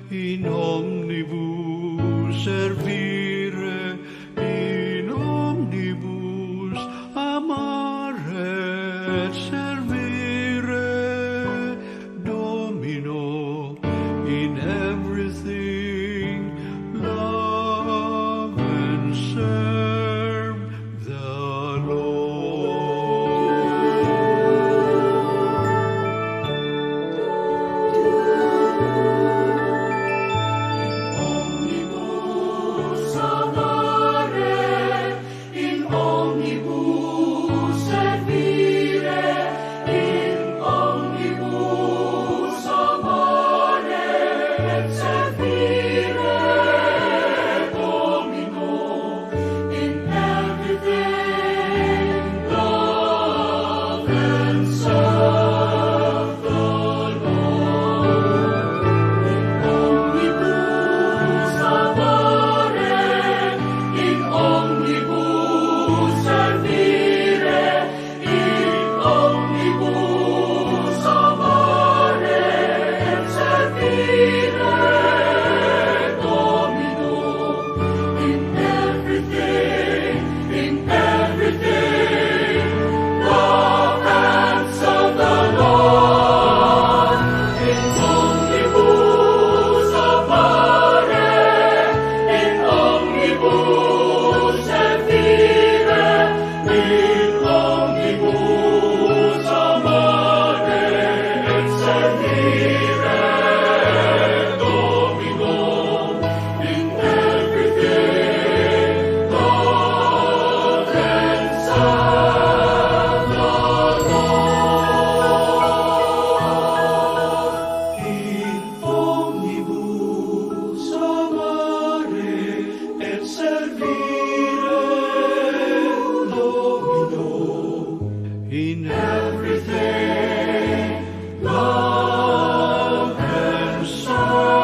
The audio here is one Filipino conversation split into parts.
in omnibus servire, in omnibus amare et servire, Domino, in everything love and serve the Lord. Omnibus amare, in omnibus servire, in omnibus amare et servire, Domino, in everything love and serve the Lord. Omnibus amare, in omnibus servire, in omnibus amare et servire, Domino, in everything, love and serve the Lord. In omnibus amare, in omnibus servire, in omnibus amare et servire, Domino, in everything, love and serve the Lord. In omnibus amare et servire, Domino, In everything, love and serve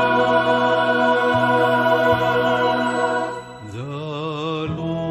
the Lord.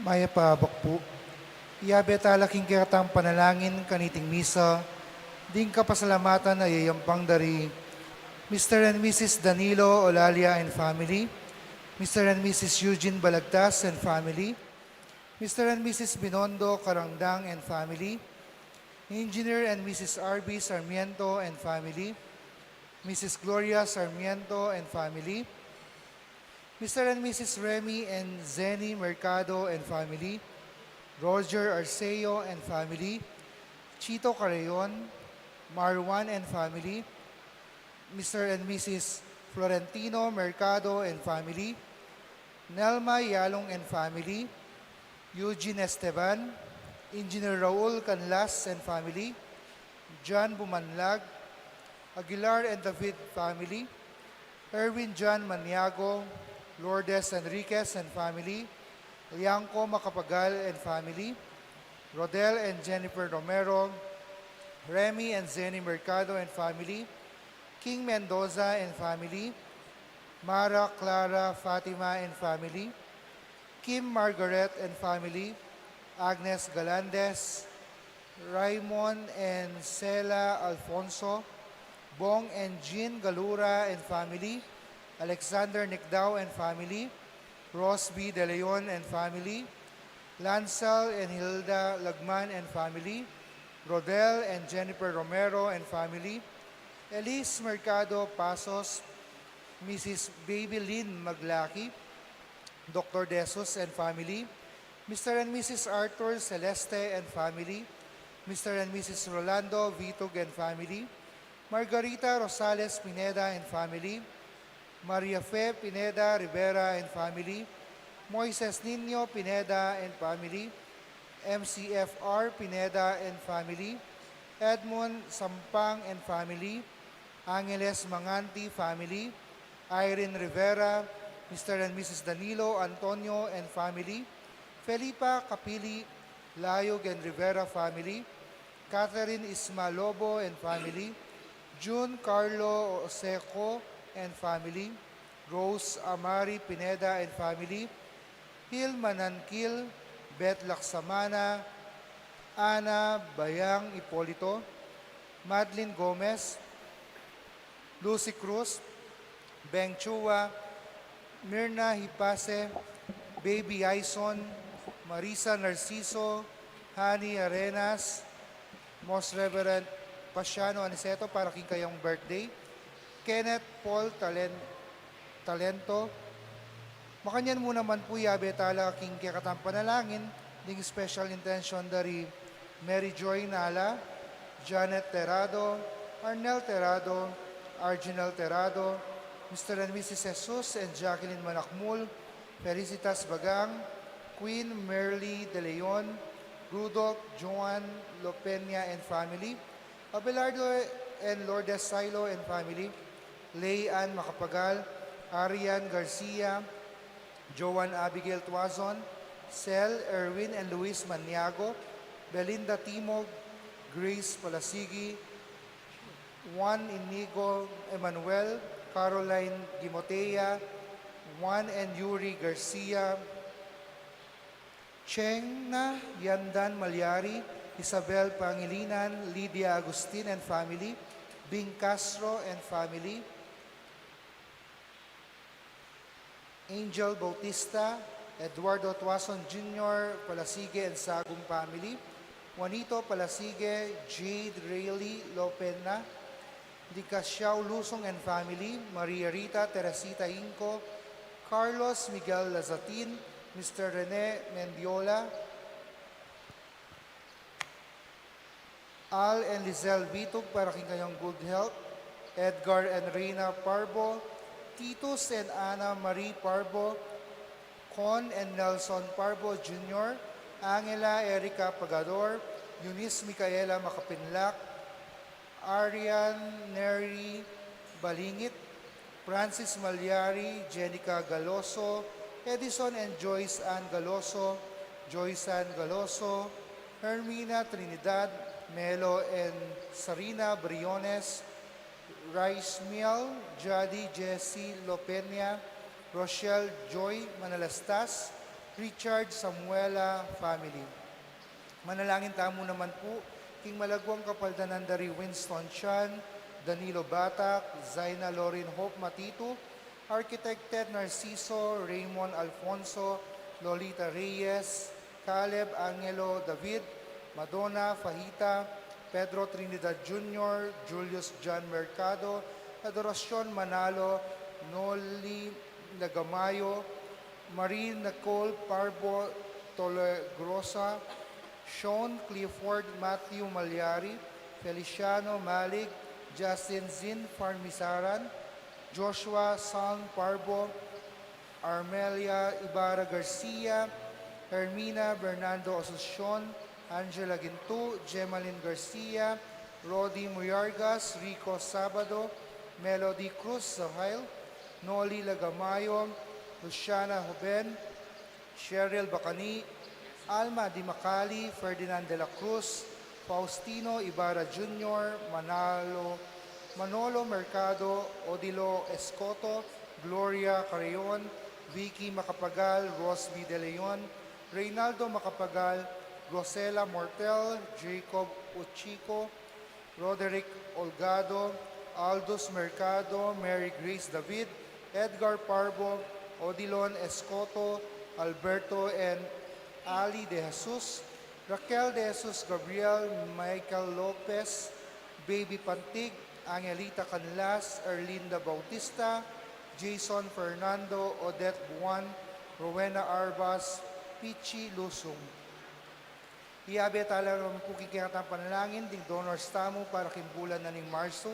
Maya paabak po. Iyabe talaking kiratang panalangin kaniting misa, ding kapasalamatan ay yayampang dari Mr. and Mrs. Danilo Olalia and family, Mr. and Mrs. Eugene Balagtas and family, Mr. and Mrs. Binondo Karangdang and family, Engineer and Mrs. R.B. Sarmiento and family, Mrs. Gloria Sarmiento and family, Mr. and Mrs. Remy and Zenny Mercado and family, Roger Arceo and family, Chito Carreon, Marwan and family, Mr. and Mrs. Florentino Mercado and family, Nelma Yalong and family, Eugene Esteban, Engineer Raul Canlas and family, John Bumanlag, Aguilar and David family, Erwin John Maniago, Lourdes Enriquez and family, Lianco Macapagal and family, Rodel and Jennifer Romero, Remy and Zenny Mercado and family, King Mendoza and family, Mara Clara Fatima and family, Kim Margaret and family, Agnes Galandes, Raymond and Cela Alfonso, Bong and Jean Galura and family, Alexander Nicdao and family, Ross B. De Leon and family, Lansal and Hilda Lagman and family, Rodel and Jennifer Romero and family, Elise Mercado Pasos, Mrs. Baby Lynn Maglaki, Dr. Desus and family, Mr. and Mrs. Arthur Celeste and family, Mr. and Mrs. Rolando Vitug and family, Margarita Rosales Pineda and family, Maria Fe Pineda Rivera and family, Moises Nino Pineda and family, MCFR Pineda and family, Edmond Sampang and family, Angeles Manganti family, Irene Rivera, Mr. and Mrs. Danilo Antonio and family, Felipa Capili Layog and Rivera family, Catherine Isma Lobo and family, June Carlo Oseco and family, Rose Amari Pineda and family, Hil Manankil, Beth Laksamana, Ana Bayang Ipolito, Madeline Gomez, Lucy Cruz, Beng Chua, Mirna Hipase, Baby Aison, Marisa Narciso, Hani Arenas, Most Reverend Pasiano Aniceto para king kayong birthday, Kenneth Paul Talento, makanyan mo naman po yabe tala king kakatang panalangin, ding special intention dari Mary Joy Nala, Janet Terado, Arnel Terado, Arginal Terado, Mr. and Mrs. Jesus and Jacqueline Manakmul, Felicitas Bagang, Queen Merly De Leon, Rudolph Joan Lopena and family, Abelardo and Lourdes Silo and family, Lay Ann Macapagal, Arian Garcia, Joan Abigail Tuazon, Cel, Erwin and Luis Maniago, Belinda Timog, Grace Palasigi, Juan Inigo Emanuel, Caroline Gimotea, Juan and Yuri Garcia, Cheng na Yandan Malyari, Isabel Pangilinan, Lydia Agustin and family, Bing Castro and family, Angel Bautista, Eduardo Tuason Jr., Palasige and Sagum family, Juanito Palasige, Jade Rayleigh Lopena, Dicasiao Lusong and family, Maria Rita Teresita Inco, Carlos Miguel Lazatin, Mr. Rene Mendiola, Al and Lizelle Bitug para king kayong good health, Edgar and Reina Parbo, Titus and Ana Marie Parbo, Con and Nelson Parbo Jr., Angela Erica Pagador, Eunice Micaela Makapinlak, Arian Neri Balingit, Francis Malyari, Jenica Galoso, Edison and Joyce Ann Galoso, Joyce Ann Galoso, Hermina Trinidad, Melo and Sarina Briones, Rice Miel, Jadi Jessie Lopena, Rochelle Joy Manalastas, Richard Samuela family. Manalangin tamo naman po, king malagwang kapaldanan dari Winston Chan, Danilo Batak, Zaina Lorin Hope Matito, Architect Ted Narciso, Raymond Alfonso, Lolita Reyes, Caleb Angelo David, Madonna Fahita, Pedro Trinidad Jr., Julius John Mercado, Adoracion Manalo, Noli Lagamayo, Marie Nicole Parbo Tolegrosa, Sean Clifford Matthew Malyari, Feliciano Malig, Justin Zin Farmisaran, Joshua Sang Parbo, Armelia Ibarra Garcia, Hermina Bernardo Asuncion, Angela Gintu, Gemaline Garcia, Rodi Muyargas, Rico Sabado, Melody Cruz Zahil, Noli Lagamayo, Luciana Hoben, Cheryl Bacani, Alma Di Macali, Ferdinand de la Cruz, Faustino Ibarra Jr., Manolo Mercado, Odilo Escoto, Gloria Carrion, Vicky Macapagal, Rosby De Leon, Reynaldo Macapagal, Rosela Mortel, Jacob Uchico, Roderick Olgado, Aldous Mercado, Mary Grace David, Edgar Parbo, Odilon Escoto, Alberto and Ali De Jesus, Raquel De Jesus Gabriel, Michael Lopez, Baby Pantig, Angelita Canlas, Erlinda Bautista, Jason Fernando, Odette Buwan, Rowena Arbas, Pichi Lusong. Iabe tala naman po kikiyatang panalangin, ding donors tamo para kimbulan na ning Marso,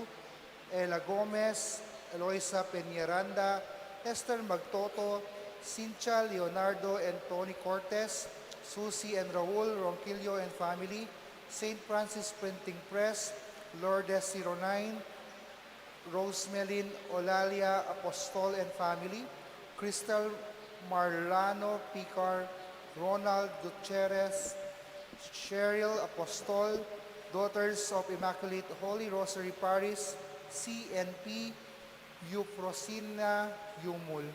Ella Gomez, Eloisa Peñaranda, Esther Magtoto, Cynthia Leonardo and Tony Cortez, Susie and Raul Ronquillo and family, St. Francis Printing Press, Lourdes 09, Rosemelin Olalia Apostol and family, Crystal Marlano Picar, Ronald Gutierrez, Cheryl Apostol, Daughters of Immaculate Holy Rosary Paris, CNP, Euprosina Yumul.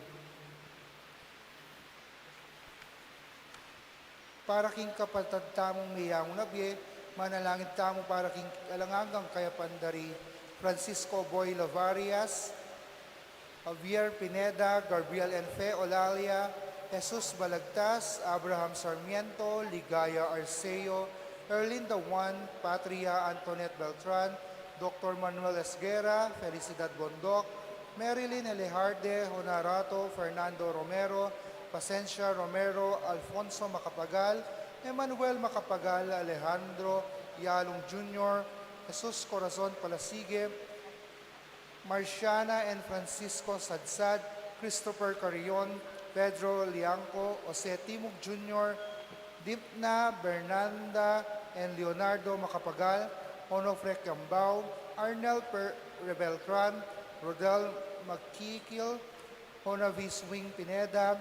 Para king kapatad tamong mayang nabye, manalangin tamo para king alangagang kaya pandari, Francisco Boy Lavarias, Javier Pineda, Gabriel Enfe Olalia, Jesus Balagtas, Abraham Sarmiento, Ligaya Arceo, Erlinda Juan, Patria Antoinette Beltran, Dr. Manuel Esguera, Felicidad Bondok, Marilyn Elejarde, Honarato, Fernando Romero, Pasencia Romero, Alfonso Macapagal, Emmanuel Macapagal, Alejandro Yalong Jr., Jesus Corazon Palasige, Marciana and Francisco Sadsad, Christopher Carrion, Pedro Lianco, Jose Timog Jr., Dipna Bernanda and Leonardo Macapagal, Onofre Cambao, Arnel Rebeltran, Rodel Magkikil, Honavi Swing Pineda,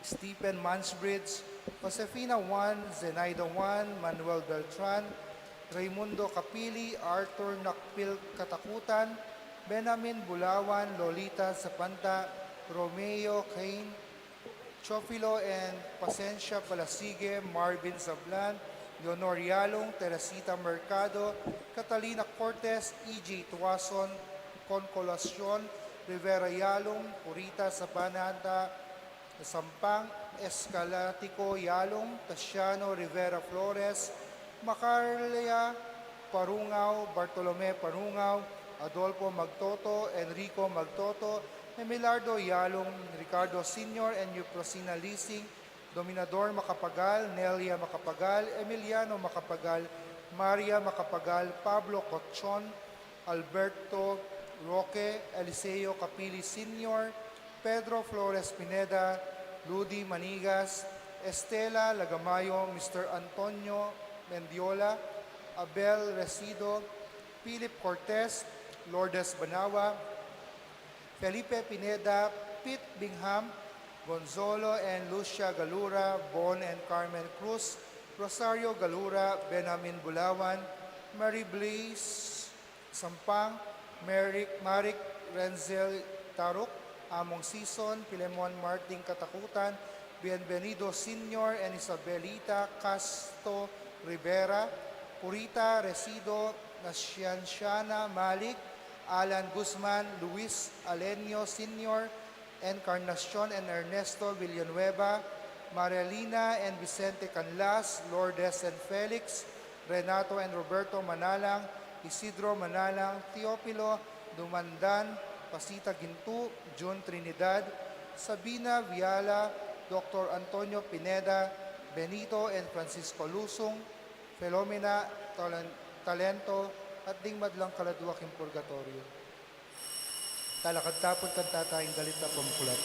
Stephen Mansbridge, Josefina Juan, Zenaida Juan, Manuel Beltran, Raimundo Capili, Arthur Nakpil Katakutan, Benjamin Bulawan, Lolita Zapanta, Romeo Cain, Chofilo and Pasencia Palasige, Marvin Zablan, Leonor Yalong, Teresita Mercado, Catalina Cortez, E.J. Tuason, Concolacion, Rivera Yalong, Purita Sabanata, Sampang, Escalatico Yalong, Tasiano Rivera Flores, Macarlia Parungaw, Bartolome Parungaw, Adolfo Magtoto, Enrico Magtoto, Emilardo Yalong, Ricardo Sr. and Euprosina Lising, Dominador Macapagal, Nelia Macapagal, Emiliano Macapagal, Maria Macapagal, Pablo Cochon, Alberto Roque, Eliseo Capili Sr., Pedro Flores Pineda, Ludi Manigas, Estela Lagamayo, Mr. Antonio Mendiola, Abel Resido, Philip Cortez, Lourdes Banawa, Felipe Pineda, Pete Bingham, Gonzalo and Lucia Galura, Bon and Carmen Cruz, Rosario Galura, Benjamin Bulawan, Mary Blaze Sampang, Marik Renzel Taruk, Among Sison, Pilemon Martin Katakutan, Bienvenido Sr. and Isabelita Casto Rivera, Purita Resido, Nascianciana Malik, Alan Guzman, Luis Alenio Sr., Encarnacion and Ernesto Villanueva, Marielina and Vicente Canlas, Lourdes and Felix, Renato and Roberto Manalang, Isidro Manalang, Teopilo Dumandan, Pasita Gintu, June Trinidad, Sabina Viala, Dr. Antonio Pineda, Benito and Francisco Lusong, Filomena Talento, at ding madlang kaladwak yung purgatorio. Talakad tapon kanta tayong galit na pamkulat.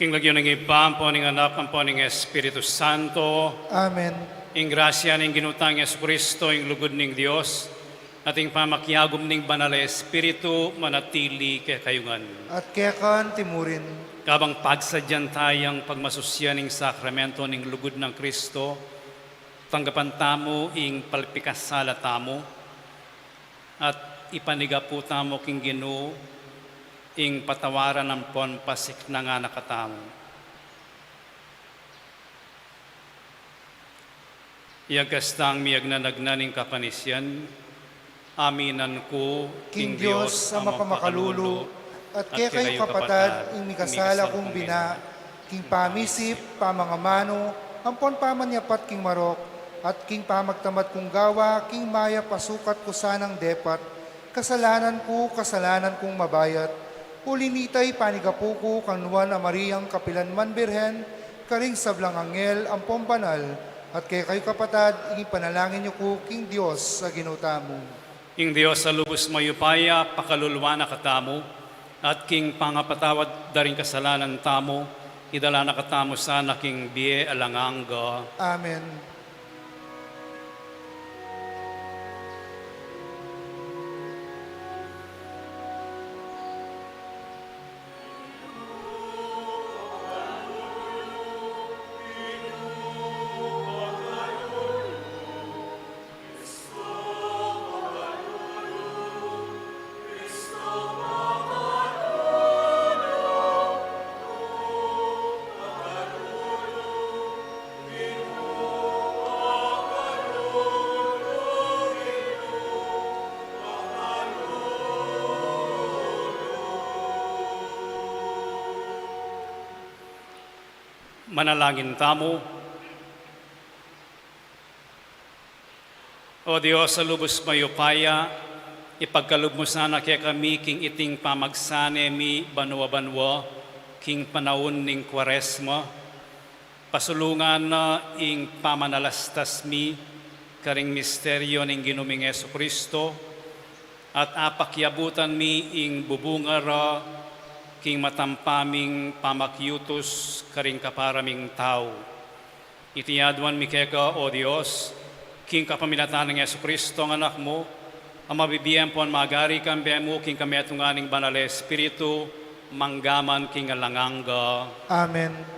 King lagyo ng iba, po ng anak, ang po ng Espiritu Santo, Amen. ing grasya ng ginutang Yesu Kristo, ing lugod ng Diyos, ating pamakyagom ng banal na Espiritu, manatili kay kayungan. At kekan timurin, Kabang pagsadyan tayang pagmasusyan ng sakramento ng lugod ng Kristo, tanggapan tamo ing palpikasala tamo, at ipaniga po tamo king Ginoo, ing patawaran ng ponpasik na nga nakatamo. Iagkastang miyag na nagnaning kapanisyan, aminan ko, King Diyos sa mapamakalulu, at kaya kayo kapatad, ing mikasala kong bina, king pamisip, pamangamano, ampon pamanyapat king marok, at king pamagtamat kong gawa, king maya pasukat ko sanang depat, kasalanan kong mabayat, ulinitay panigapuko kanuan na Mariyang Kapilanman Birhen, karing sablang anghel, ampon banal, at kaya kayo kapatad, ing panalangin niyo ko, king Diyos sa ginutamo. ing Diyos sa lubos mayupaya, pakaluluwa na katamo, at king pangapatawad daring kasalanan tamo, idala na katamo sana king biye alanganga. Amen. Manalangin tamo. O Diyos, sa lubos mayo paya, ipagkalub mo sana kaya kami king iting pamagsane mi banwa-banwa, king panahon ning Kwaresma, pasulungan na ing pamanalastas mi, karing misteryo ning ginuming Yesu Kristo, at apakyabutan mi ing bubungara, king matampaming pamakyutos, karing kaparaming tao. Itiyadwan mi keka, O Diyos, king kapamilatan ng Yesu Kristo ang anak mo, ang mabibiyan po ang magari kambi mo, king kami atunganing banal Espiritu, manggaman king alanganga. Amen.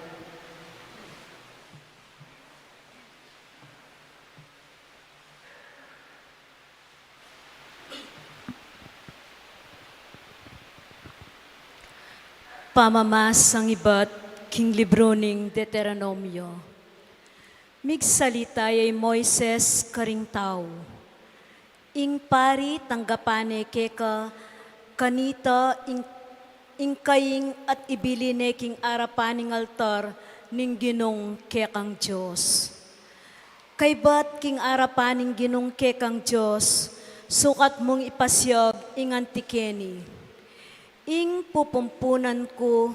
Pamamas ang iba't king libro ning Deuteronomio. Migsalita ay Moises karing tao. Ing pari tanggapane keka kanita ing kaying at ibiline king arapaning altar ning ginong kekang Diyos. Kay bat king arapaning ginong kekang Diyos, sukat mong ipasyag ing antikeni. Ing pupumpunan ko,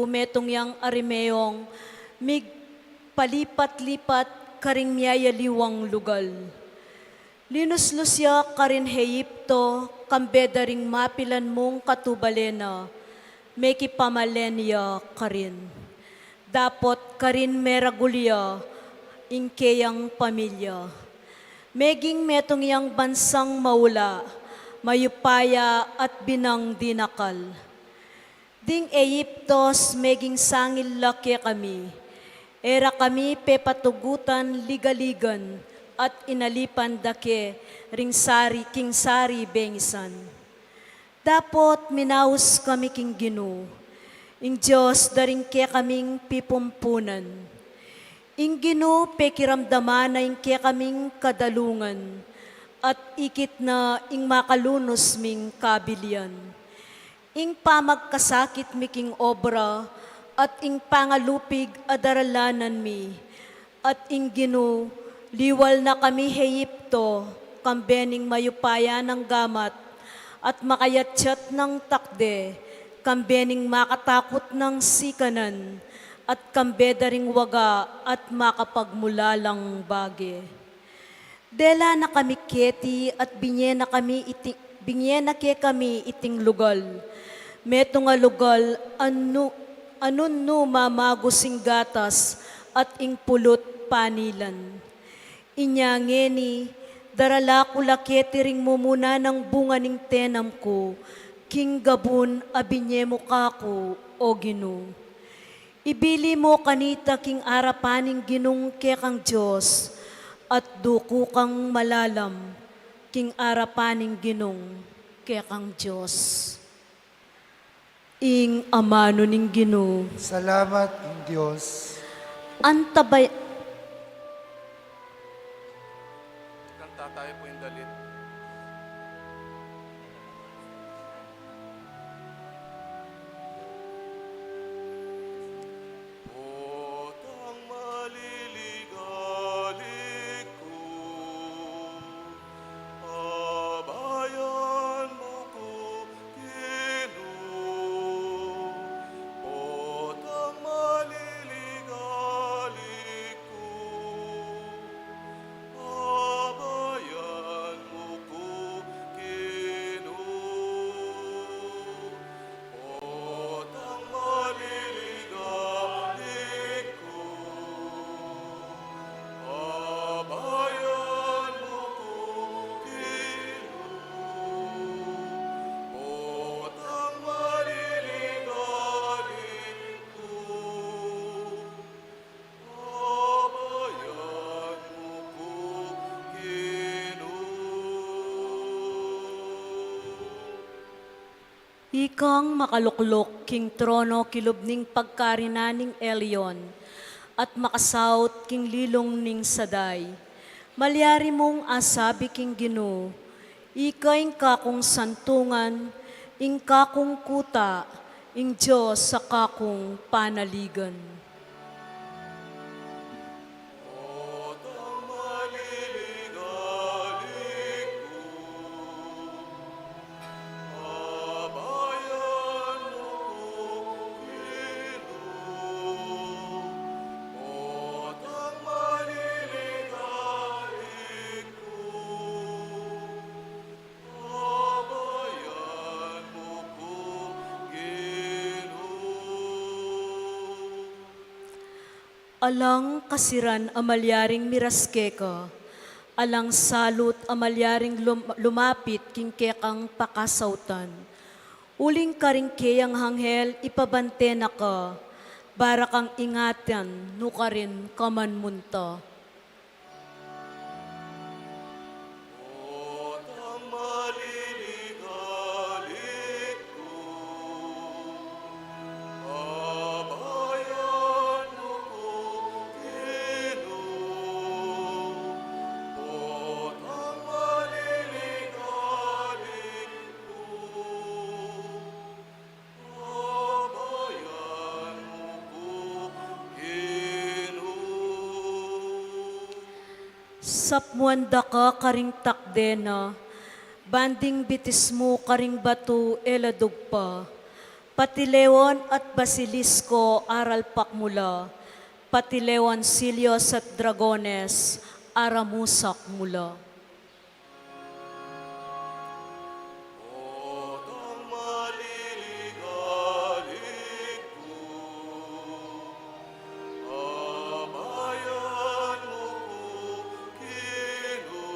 metong yang arimeyong, mig palipat-lipat karing miyayaliwang lugal. Linuslusya karin Heyipto, kambedaring mapilan mong katubalena, meki pamalenya karin. Dapot karin meragulya, ingkeyang pamilya. Meging metong yang bansang maula, mayupaya at binang dinakal. Ding Eyiptos meging sangil laki kami. Era kami pepatugutan ligaligan at inalipan dake ring sari king sari bengisan. Dapot minaus kami king Gino. Ing Diyos daring ke kaming pipumpunan. Ing Gino pekiramdaman na ing ke kaming kadalungan. At ikit na ing makalunos ming kabilian. Ing pamagkasakit miking obra, at ing pangalupig adaralanan mi, at ing Gino, liwal na kami Heyipto, kambening mayupaya ng gamat, at makayatsat ng takde, kambening makatakot ng sikanan, at kambedaring waga at makapagmulalang bage. Dela na kami keti at binyena ke kami iting lugal. Meto nga lugal anun no mamagusing gatas at ing pulot panilan. Inyangeni darala ko laketi ring mumuna ng bunga ning tenam ko, king gabun abinye mo kako o Gino. Ibili mo kanita king arapaning ginong kekang Diyos, at duko kang malalam, king arapaning ginong kekang Diyos. Ing amano ning Gino, Salamat ang Diyos. antabay, Kanta tayo po yung galit. Potang maliligalig ko, abayan mo ko, Ginoo. Potang maliligalig ko, abayan mo ko, Ginoo. Potang maliligalig ko, abayan mo ko, Ginoo. Potang maliligalig ko, abayan mo ko, Ginoo. ikang makaluklok king trono kilubning pagkarinaning Elyon, at makasaut king lilong ning saday. Malyari mong asabi king Gino, ikaing kakong santungan, ing kakong kuta, ing Diyos sa kakong panaligan. At ang maliligalig ko, abayan mo ko, Ginoo. At ang maliligalig ko, abayan mo ko, Ginoo. Alang kasiran amalyaring miraskeka, alang salut amalyaring lumapit king kekang pakasautan. Uling karing keyang hanghel ipabante na ka, barakang ingatan nukarin kaman munta. At ang maliligalig ko, abayan mo ko, Ginoo. At ang maliligalig ko, abayan mo ko, Ginoo. Sapmuanda ka karing takdena, banding bitis mo karing batu eladugpa. Patilewan at basilisko aral pakmula, patilewan silyos at dragones aramusak mula. At ang maliligalig ko, abayan mo ko, Ginoo.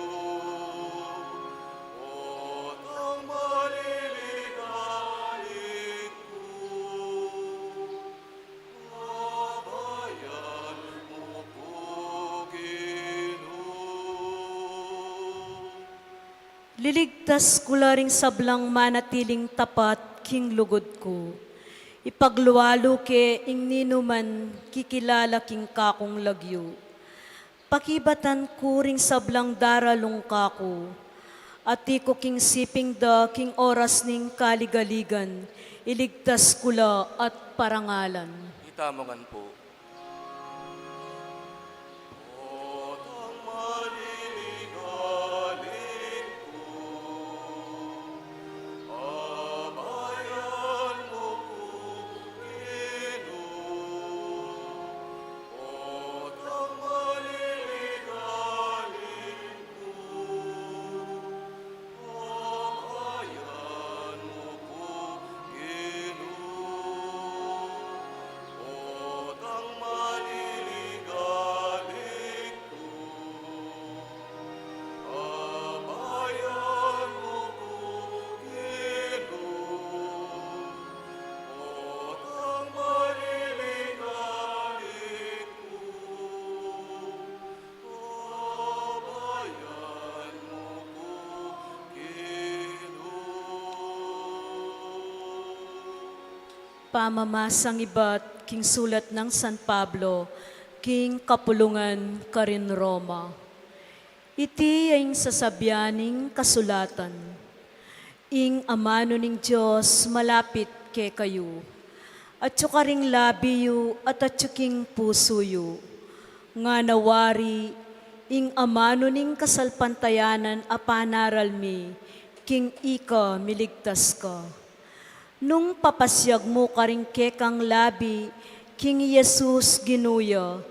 At ang maliligalig ko, abayan mo ko, Ginoo. Liligtas ko laring sablang manatiling tapat king lugod ko. Ipagluwalo ke ing ninuman kikilala king kakong lagyo. Pakibatan ko ring sablang daralong kako. Ati ko king siping da king oras ning kaligaligan. Iligtas kula at parangalan. Itamongan po. At ang maliligalig ko, abayan mo ko, Ginoo. At ang maliligalig ko, abayan mo ko, Ginoo. At ang maliligalig ko, abayan mo ko, Ginoo. At ang maliligalig ko, abayan mo ko, Ginoo. Pamamasang iba't king sulat ng San Pablo, king kapulungan karin Roma. Iti ay sasabyaning kasulatan, ing amano ning Diyos malapit ke kayo, at karing labiyo at king pusoyo, nga nawari ing amano ning kasalpantayanan a panaralmi, king ika miligtas ka. Nung papasyag mo karing kekang labi, king Jesus ginuya,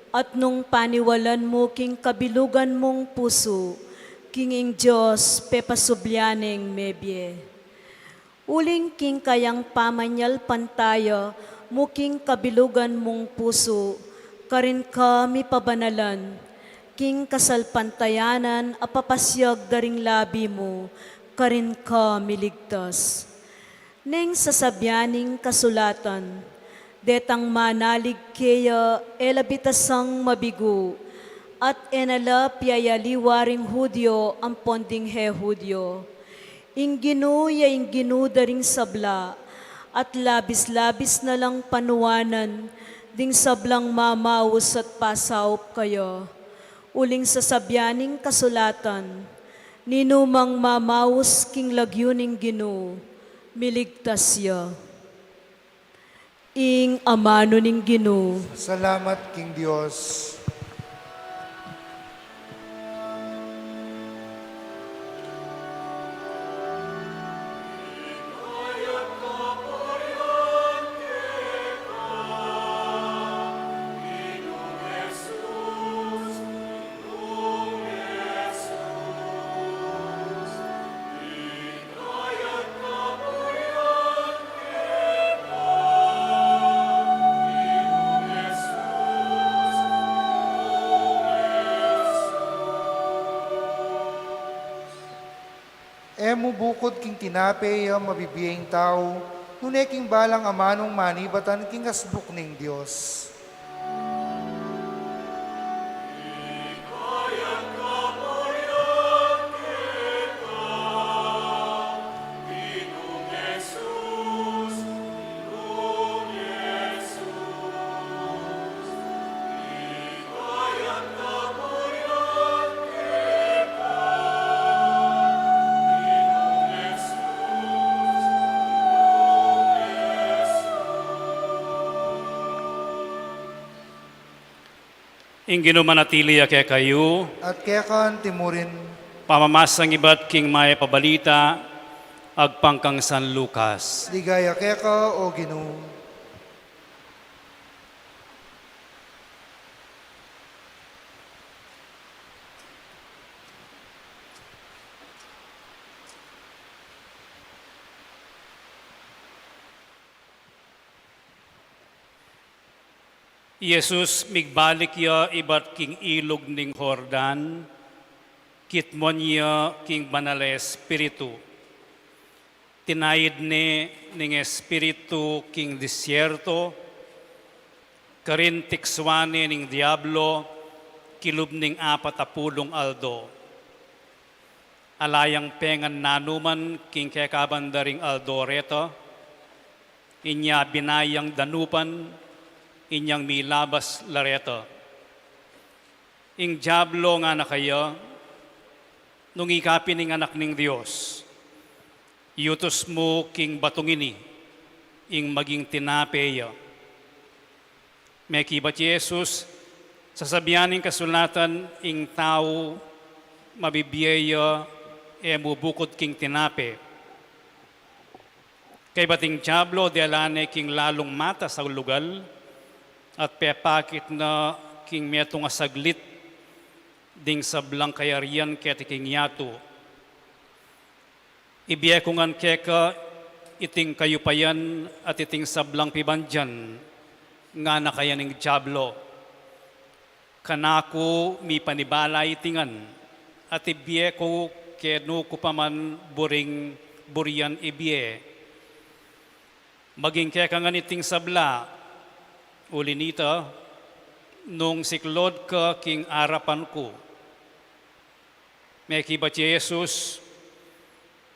at nung paniwalan mo king kabilugan mong puso, king ing Diyos pepasubyaning mebye. Uling king kayang pamanyal pantaya, mo king kabilugan mong puso, karin kami pabanalan, king kasalpantayanan apapasyag daring labi mo, karin ka miligtas. Neng sasabyaning kasulatan, detang manalig kaya elabitasang mabigo, at enala piyayaliwaring Hudyo ang ponding he Hudyo. Inginu ya inginu daring sabla, at labis-labis na lang panuwanan, ding sablang mamaus at pasaup kayo. Uling sasabyaning kasulatan, ninumang mamaus king lagyuning Ginoo, miligtas ya. ing amano ning Ginoo. Salamat King Dios. Emo bukod king tinape mabibiyeng tao, nunay king balang amanong manibatan king asbuk ning Dios. Ing ginumanatili kay kayo, At kaya kan timurin, pamamasang iba't king maya pabalita, agpangkang San Lucas. ligaya kaya ka o Ginoo. Jesus migbalik ya iba't king ilog ning Jordan, kitmon ya king banal espiritu. Tinayid ni ning espiritu king disyerto, karin tikswane ning diablo, kilub ning 40 aldo. Alayang pengan nanuman king kekabandaring aldo reto, inya binayang danupan, inyang milabas lareto. Ing diablo nga na kayo, nung ikapin ng anak ning Diyos, iutos mo king batungini, ing maging tinapeyo. May kibat Jesus, sasabihan ng kasulatan, ing tao mabibiyeyo, mubukod king tinape. Kay bating diablo, dialane king lalong mata sa lugal, at pepakit na king metong asaglit ding sablang kayarian keti king yato. Ibiye ko ngan keka iting kayupayan at iting sablang pibandyan nga na kaya ning diablo. Kanako mi panibala itingan at ibiye ko kenu ko paman buring burian ibiye. Maging keka ngan iting sabla, uli nito, nung siklod ka king arapan ko, may kibat Jesus,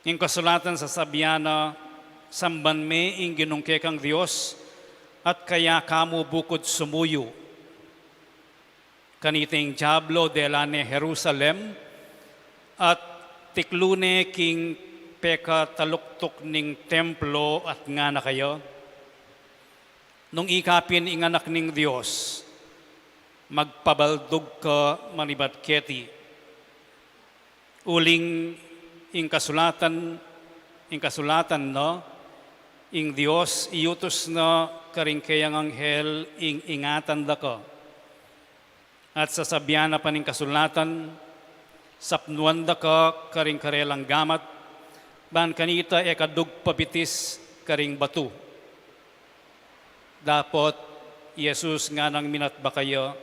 yung kasulatan sa sabyana, samban me ing ginungke kang Diyos, at kaya kamo bukod sumuyo. Kaniting diablo delane Jerusalem, at tiklune king peka taluktok ning templo at nga na kayo, nung ikapin ing anak ning Diyos, magpabaldog ka manibat keti. Uling ing kasulatan no, ing Diyos iutos na karing kayang anghel ing ingatan da ka. At sasabihan na pa ning kasulatan, sapnuan da ka karing karelang gamat, ban kanita ekadug pabitis karing batu. Dapat Jesus nga nang minatba kayo.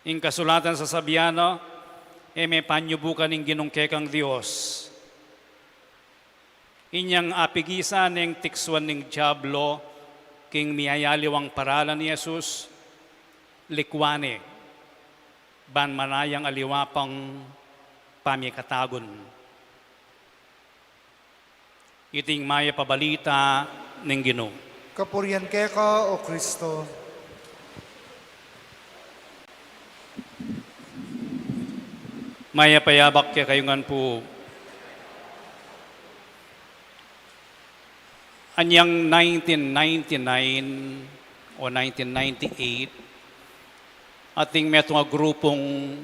Ing kasulatan sa sabiano, may panyubukan ng ginungkekang Diyos. Inyang apigisan ng tiksuan ng diablo, king miyayaliwang paralan ni Jesus, likwane, ban manayang aliwapang pamikatagon. Iting maya pabalita ng Ginoo. Kapurian kaya ka o Kristo. Maya payabak kaya kayo ngan po. anyang 1999 o 1998, ating meto nga grupong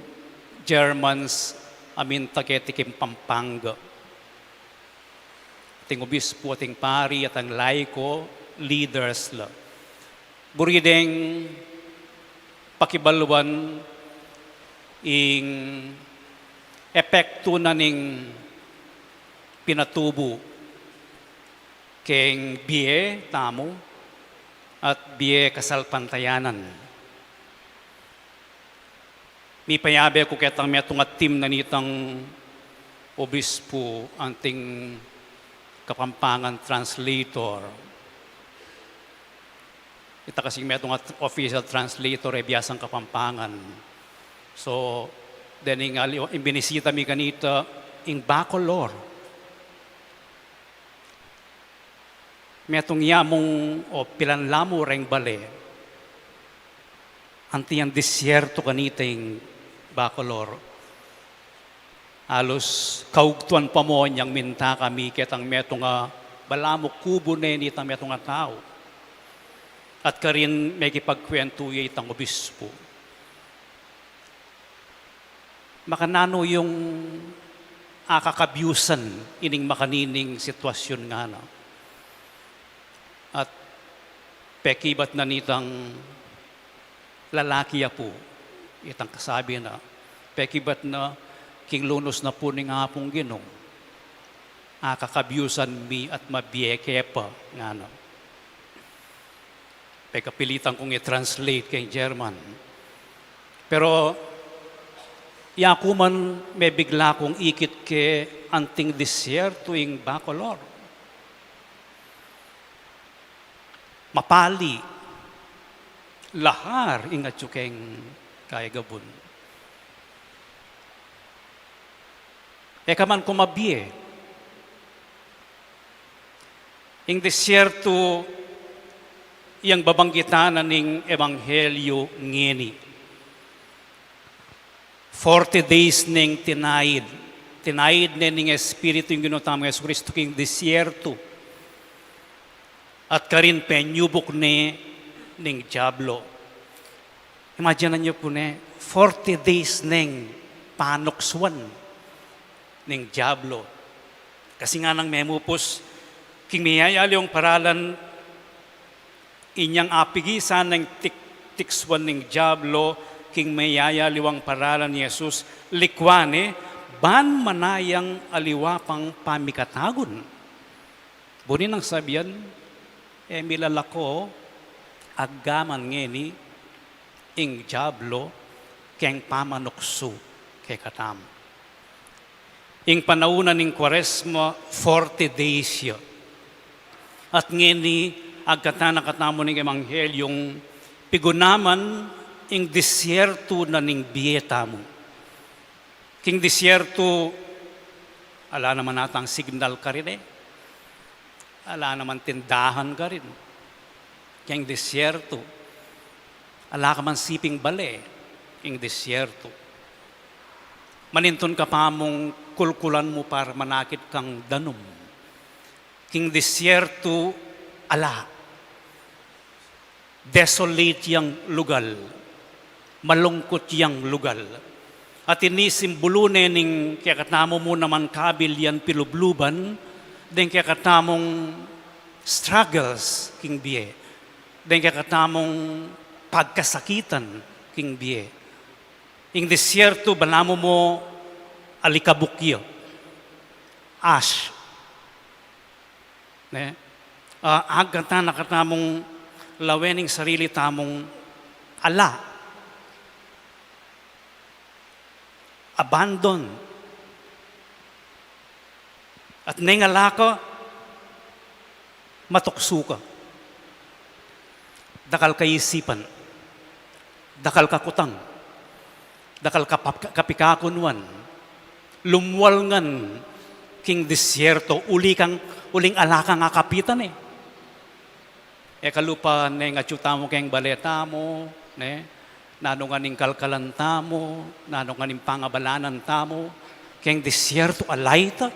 Germans amin taketikim Pampanga. Ating obispo, ating pari, at ang laiko, leaders la. Burideng pakibaluan ing epekto na ning pinatubo keng biye tamo at biye kasalpantayanan. Mi payabe ko ketang metong at team na nitang obispo anting Kapampangan translator. Ita kasing metong at official translator e biyasang Kapampangan. So, dening binisita mi kanita ing Bacolor. Metong yamong o pilanlamo reng bale. Anti ang disyerto kanita ing Bacolor. Alos kaugtuan pa mo niyang minta kami ketang metong balamo kubo na nitang metong tao. At karin may kipagkwento itang obispo. Makanano yung akakabyusan ining makanining sitwasyon nga na. At pekibat na nitang lalaki po, itang kasabi na, pekibat na king lunos na po ning hapong Ginong, akakabyusan mi at mabiyeke pa nga na. Pekapilitan kong i-translate kay German. Pero yakuman may bigla kong ikit ke anting disyerto ing Bacolor. Mapali, lahar ing atsukeng kay gabon. Eka man kumabie, ing disyerto iyang babanggitan ning ebanghelyo ngeni. 40 days ning tinayid. Tinayid ning Espiritu yung ginutama ng Yesu Cristo king disyerto. At karin penyubok ning Diablo. Imagine niyo po 40 days ning panukswan ning Diablo. Kasi nga nang memupos, king miyayali yung paralan inyang apigisan ng tikswan ng Diablo, king mayayaliwang paralan ni Jesus, likwane, ban manayang aliwapang pamikatagon. Bunin ang sabihan, milalako, aggaman ngeni, ing Diablo, keng pamanukso, kay katam. Ing panaunan ning Kwaresma, 40 days yun. At ngeni, agkatana katamo ning emanghelyong pigunaman ing disyerto na ning bieta mo. King disyerto, ala naman natang signal ka rin Ala naman tindahan ka rin. King disyerto, ala ka man siping bale, ing disyerto. Maninton ka pa mong kulkulan mo para manakit kang danom. King disyerto, ala. Desolate yang lugal. Malungkot yang lugal. At inisimbulune ning kayakatamo mo naman kabil yan pilubluban, din kayakatamong struggles king biye. Din kayakatamong pagkasakitan king biye. Ing disyerto balamo mo alikabukyo. Ash. Agkata nakatamong lawening sarili tamong ala. Abandon. At nengala ka, matukso ka. Dakal kaisipan. Dakal kakutang. Dakal kapikakunwan. Lumwalngan king disyerto. Uling alaka nga kapitan kalupa nga tsuta mo keng baleta mo, nanong aning kalkalanta mo, nanong aning pangabalanan ta mo, keng disyerto alayta.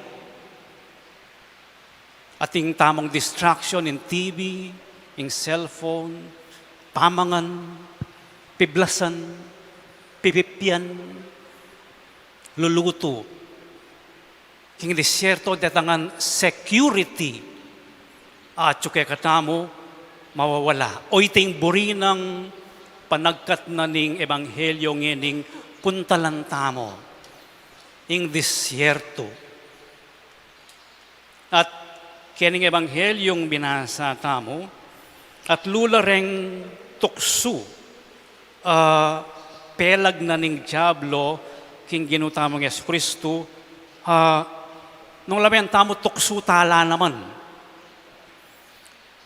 ating tamang distraction in TV, in cellphone, pamangan, piblasan, pipipyan, luluto. King disyerto datangan security at suke katamo mawawala. O iting buri ng panagkat na ning ebanghelyo ngening puntalantamo ing disyerto. At kening ebanghelyong binasa tamo at lulareng tukso pelag na ning Diablo king ginutamong Yesu Kristo nung labihan tamo tukso tala naman.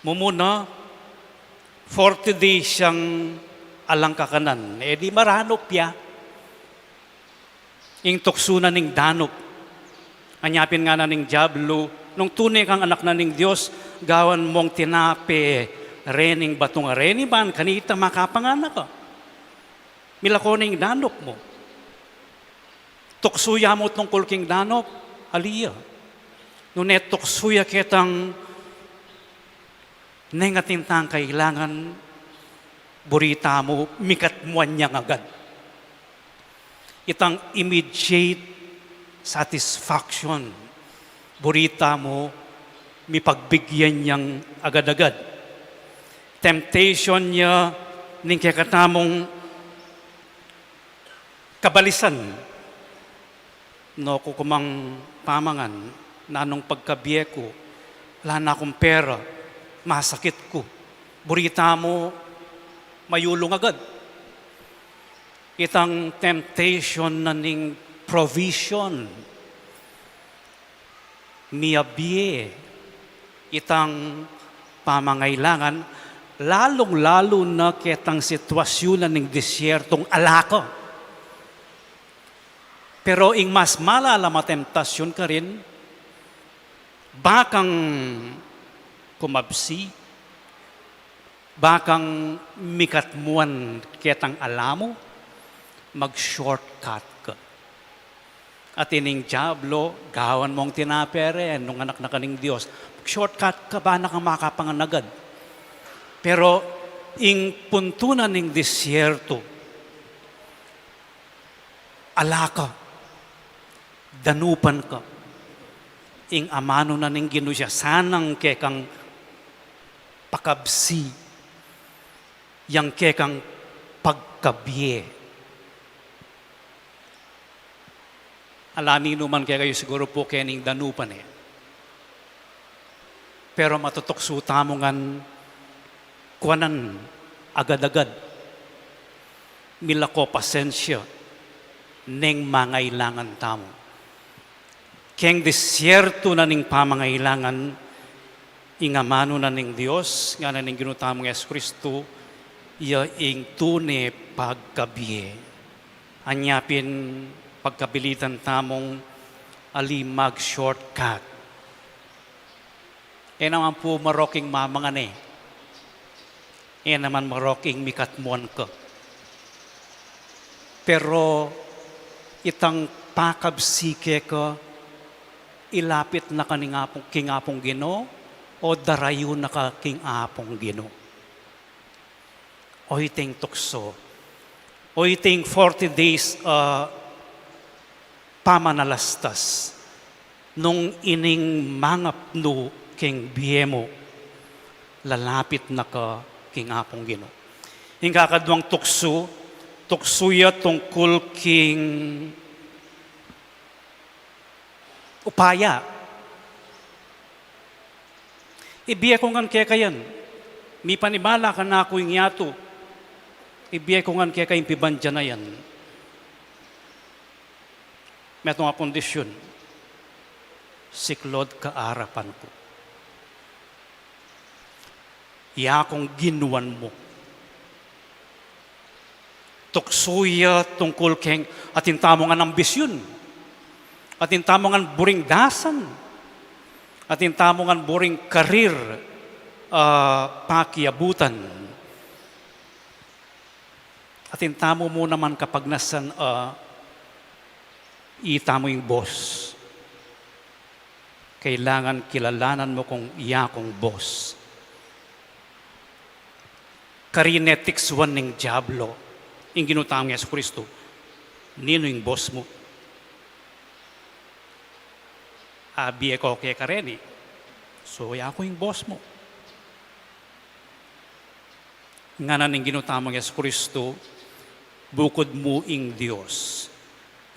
Mumuna 40 days siyang alang kakanan. Eh di maranop ya. Ing tukso na ning danop. Anyapin nga na ning Diablo, nung tunay kang anak na ning Diyos, gawan mong tinape, rening batong reni ban, kanita makapanganak ka. Milako ning danop mo. Tuksuya mo tungkol king danop, aliya. Nunet tuksuya kitang nengatintang kailangan, burita mo, mikat mo niya agad. Itang immediate satisfaction. Burita mo, mipagbigyan niyang agad-agad. Temptation niya, ning kakatamong kabalisan. No, kukumang pamangan, nanong pagkabiye ko, wala na akong pera, masakit ko. Burita mo, mayulong agad. Itang temptation na ning provision. Miyabiye. Itang pamangailangan, lalong-lalo na kitang sitwasyon na ning disyertong alaka. Pero ing mas malala matemtasyon ka rin, bakang kumabsi, bakang mikatmuan kitang alamo, mag-shortcut ka. At ining Diablo, gawan mong tinapere, nung anak na kaning Diyos, shortcut ka ba na kang makapanganagad? Pero ing puntunan ning disyerto, alaka, danupan ka. Ing amano na ning Ginoo siya, sanang kekang pakabsi, yang kekang pagkabiye. Alani naman kaya kayo siguro po kening danupan eh. Pero matutukso tamo ngan kuanan agad-agad. Milako pasensya neng mangailangan tamo. Keng disyerto na ning pamangailangan, ingamano na ning Diyos, nga na ning ginutamong Yesu Kristo, iya ing tune pagkabiye. Anyapin pagkabilitan tamong alimag shortcut. E naman po maroking mamangan eh. E naman maroking mikatmuan ka. Pero itang pakabsike ka, ilapit na kingapong Ginoo o darayo na ka kingapong Ginoo. O iting tukso. O iting 40 days pamanalastas. Nung ining mangapno king biyemo, lalapit na ka kingapong Ginoo. Ing kakadwang tuksuya tungkol king upaya. Ibiye ko ngan kaya kayan. Mi panibala ka na ako yung yato. Ibiye ko ngan kaya kayong pibandya na yan. May itong kondisyon. Siklod ka arapan ko. Iya akong ginuan mo. Tuksuya tungkol keng atin tamo nga ambisyon. Atin tamo nga buring dasan. Atin tamo nga buring karir pakiabutan. Atin tamo mo naman kapag nasan itamo yung boss. kailangan kilalanan mo kung iya kong boss. Karinetics one ng Diablo, yung ginutang niya sa Kristo, nino yung boss mo? Abi ko kay kareni, so iya ko yung boss mo. Nga na ng ginutang niya sa Kristo, bukod mo ing Diyos,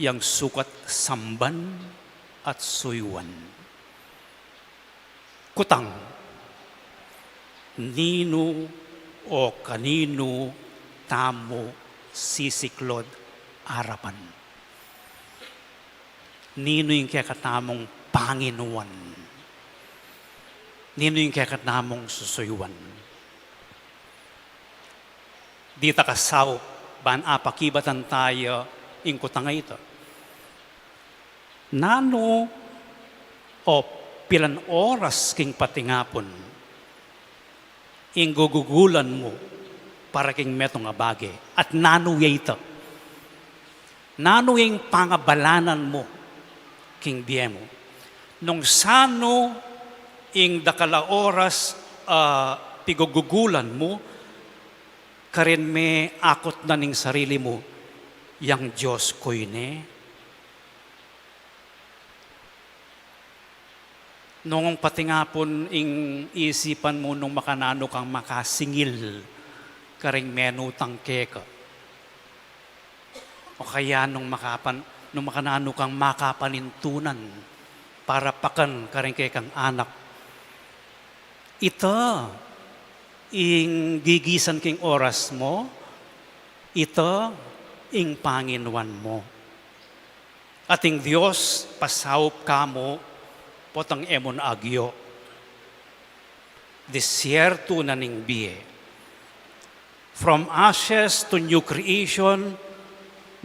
yang sukat samban at suywan. Kutang, nino o kanino tamo sisiklod arapan. Nino yung kakatamong Panginoon. Nino yung kakatamong susuywan. Dita kasaw, ban apakibatan tayo ing kutangay ito. Nano o pilan oras king patingapon ing gugugulan mo para king metong abage at nanuya ito. Nanuyang pangabalanan mo king biyemo. Nung sano ing dakala oras pigugugulan mo, karin me akot na ning sarili mo, yang Diyos ko'y ne. Noong patingapon ing isipan mo nung makanano kang makasingil, karing menutang keka. O kaya nung makanano kang makapanintunan, para pakan karing kekang anak. Ito, ing gigisan king oras mo, ito, ing Panginoon mo. Ating Diyos, pasawop ka mo, potang emon agyo. Desierto na ning biye. From ashes to new creation,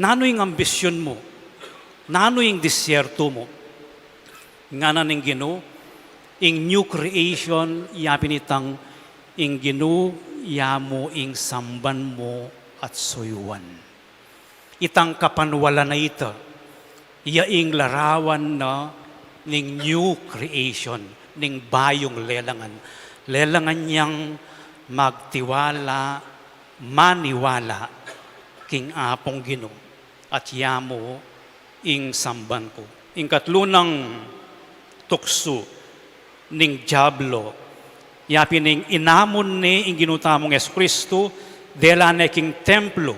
nano yung ambisyon mo? Nano yung desierto mo? Nga na ning Ginoo, ing new creation, yapinitang ing Ginoo, yamo ing samban mo at suyuan. Itang kapanwala na ito, yaing larawan na ning new creation, ning bayong lelangan. Lelangan niyang magtiwala, maniwala, king apong Ginoo, at yamo ing samban ko. Ing katlunang tukso, ning Diablo, yapin ning inamon ni ing ginutamong Yesu Kristo, dela na king templo,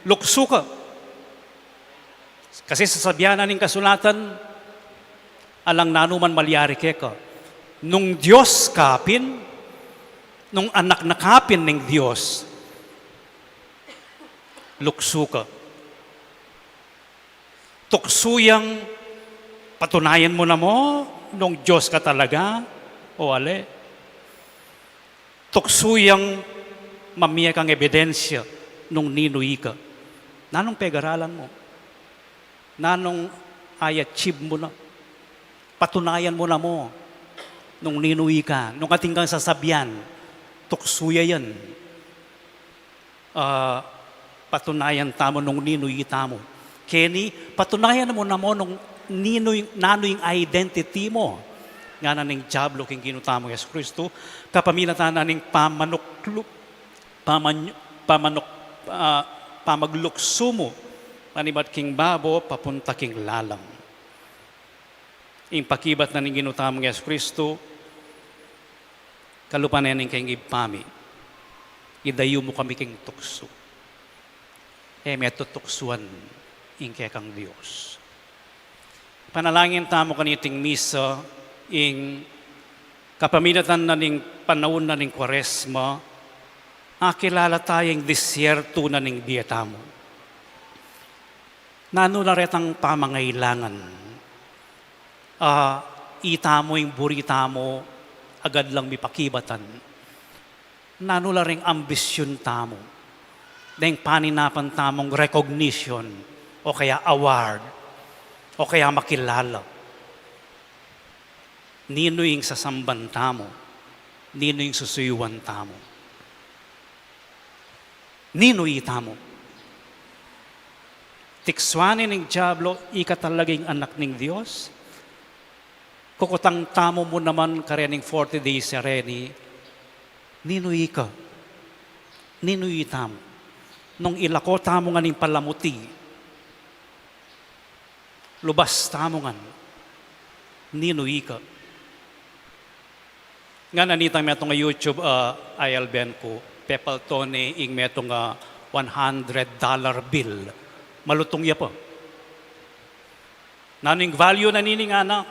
lukso ka. Kasi sasabihanan ning kasulatan, alang nanuman malyari ka. Nung Diyos kapin, nung anak na kapin ng Diyos, lukso ka. Tuksuyang patunayan mo na mo, nung Diyos ka talaga, o ale. Tuksuyang mamiya kang ebidensya, nung ninuy ka. Nanong pegaralan mo? Nanong ay-achieve mo na? Patunayan mo na mo nung ninuwi ka, nung ating kang sasabihan, tuksuya yan. Patunayan tamo nung ninuwi tamo. Kenny, patunayan mo na mo nung nano yung identity mo. Nga na ning Diablo king ginutamo Yesu Kristo, kapaminatan na ning pamaglukso mo, panibat king babo, papunta king lalang. Ing pakibat na ning ginutamo Yesu Kristo, kalupanan ning king ipami, idayo mo kami king tukso. Meto tuksuan ing kekang Diyos. Panalangin tamo kaniting misa, ing kapaminatan na ning panahon na ning Kwaresma, akilala tayong disyerto na ning biyatamo. Nano na retang pamangailangan. Itamo yung buritamo, agad lang mipakibatan. Nano na ring ambisyon tamo. Dahil paninapan tamong recognition, o kaya award, o kaya makilala. Nino yung sasamban tamo, nino yung susuyuan tamo. Nino itamo. Tikswanin ng Diablo, ika talagang anak ng Diyos. kukutang tamo mo naman karening 40 days sereni, ninuy ka, ninuy tamo. Nung ilako tamo nga ning palamuti, lubas tamo nga, ninuy ka. Nga nanitang metong nga YouTube ayal ben ko, pepal tone ing metong nga $100 bill. Malutong ya po. Naning value na nini nga na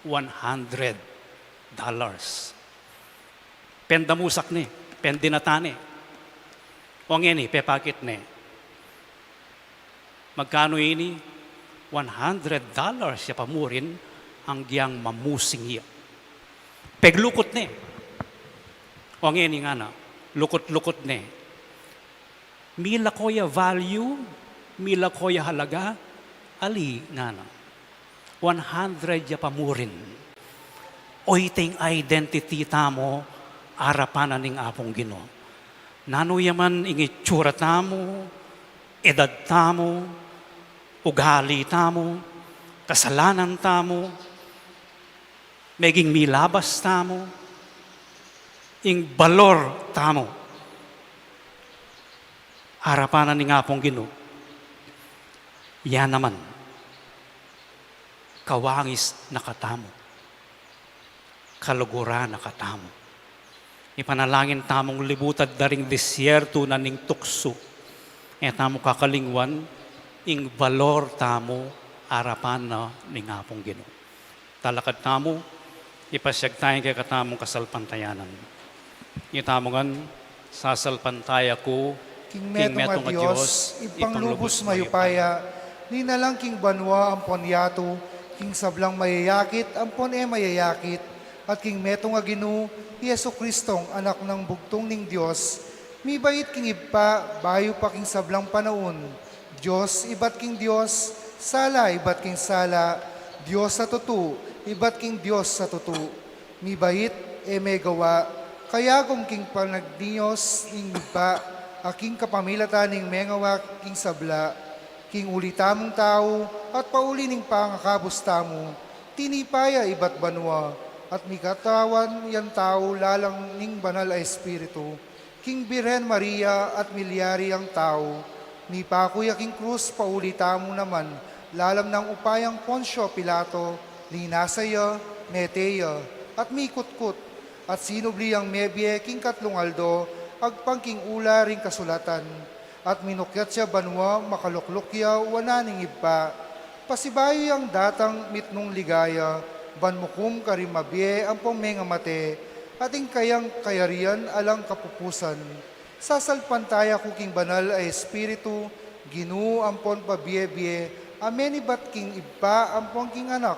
$100. Pendamusak ni, pendinatane. O ngeni, pepakit ni. Magkano ini? $100 siya pamurin ang giyang mamusing iya. Peglukot ni. O ngeni nga na, lukot-lukot ni. Mila koya value, mila koya halaga, ali nga na. 100 ya pamurin. O iting identity tamo, arapan ning apong Ginoo. Nano yaman ingitsura tamo, edad tamo, ugali tamo, kasalanan tamo, meging milabas tamo, ing balor tamo. Harapan ning apong Ginoo. Yan naman, kawangis nakatamo, kalugura nakatamo. Ipanalangin tamong libutad daring disyerto na ning tukso. E tamo kakalingwan, ing valor tamo, arapan na ning apong Ginoo. Talakad tamo, ipasyag tayo kay katamong kasalpantayanan. Itamongan, sasalpantaya ko, King metong a Diyos, ipanglubos mayupaya, ni na lang king banwa ang ponyato, king sablang mayayakit, ang pon mayayakit, at king metong a Ginoo, Yesu Kristong anak ng bugtong ning Diyos, mi bait king ipa, bayo pa king sablang panahon, Diyos ibat king Diyos, sala ibat king sala, Diyos sa tutu, ibat king Diyos sa tutu, mi bait may gawa, kaya kung king panagdiyos ning ipa, aking kapamilatan ning mengawa king sabla, king ulitamong tao, at pauli ning pangakabos tamo, tinipaya ibat banwa, at mikatawan yan tao lalang ning banal a Espiritu, king Birhen Maria at milyari ang tao, ni pakuya king krus pauli tamo naman, lalam ng upayang Ponsyo Pilato, linasaya, meteya, at mikutkut, at sinubli ang mebye king katlong aldo, agpangking ula ring kasulatan, at minukyat siya banwa makaluklukya wananing iba, pasibayo ang datang mitnong ligaya, banmukum karimabye ang pomenga mate, ating kayang kayarian alang kapupusan. Sasalpantaya kuking banal ay Espiritu, Ginoo ampon pabiyebye, amen ibat king iba ampon king anak,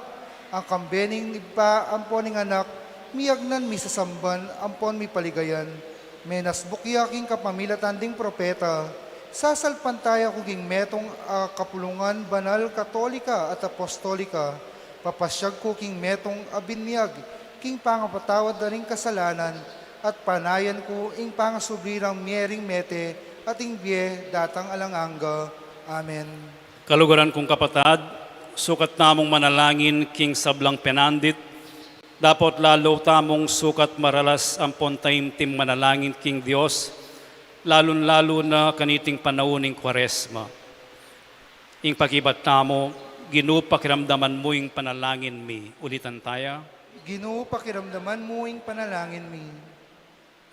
ang kambening iba ampon ning anak, miyagnan mi sasamban ampon mi paligayan, menas bukya king kapamilatan ding propeta, sasalpantaya kuking metong kapulungan banal katolika at apostolika, papasyag ko king metong abinyag, king pangapatawad na ring kasalanan, at panayan ko ing pangasubirang miering mete, at ing biye datang alanganga. Amen. Kalugaran kong kapatad, sukat namong manalangin king sablang penandit, dapat lalo tamong sukat maralas ang pontaimtim manalangin king Diyos, lalon-lalo na kaniting panauning Kwaresma. Ing pakibat tamo, Ginoo pakiramdaman mo ing panalangin mi. Ulitan tayo. Ginoo pakiramdaman mo ing panalangin mi.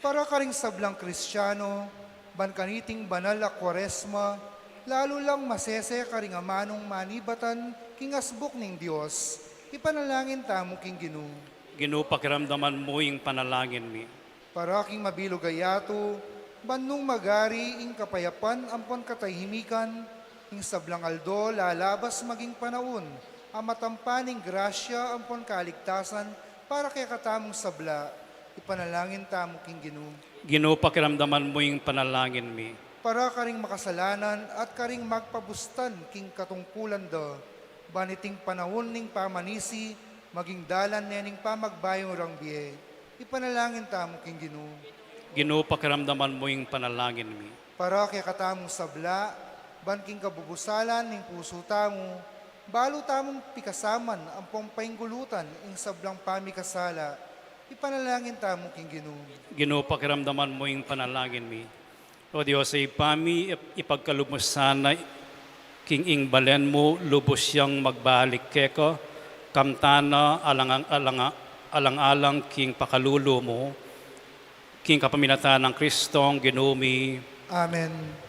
Para ka ring sablang Kristiyano, ban kaniting banal a Kwaresma, lalo lang masese ka ring amanong manibatan king asbuk ning Diyos. Ipanalangin tamo king Ginoo. Ginoo pakiramdaman mo ing panalangin mi. Para king mabilugayato, banung magari ing kapayapan ampon katahimikan, ing sablang aldo lalabas maging panahon, ang matampaning grasya ampon kaligtasan para kay katamong sabla, ipanalangin tamo king Ginoo. Ginoo pakiramdaman mo ing panalangin mi. Para karing makasalanan at karing magpabustan king katungkulan da, baniting panahon ning pamanisi, maging dalan nening pamagbayong rangbiye, ipanalangin tamo king Ginoo. Ginoo pakiramdaman mo ing panalangin mi. Para kay katamong sabla, ban king kabubusalan ning puso tamo, Balo tamong pikasaman ang pampainggulutan ing sablang pamikasala. Ipanalangin tamo king Ginoo. Ginoo, pakiramdaman mo yung panalangin mi. O Diyos, ay pami ipagkalubos sana king ing balen mo, lubos siyang magbalik keko, kamtana alang-alang king pakalulo mo, king kapaminatan ng Kristong Ginoo mi. Amen.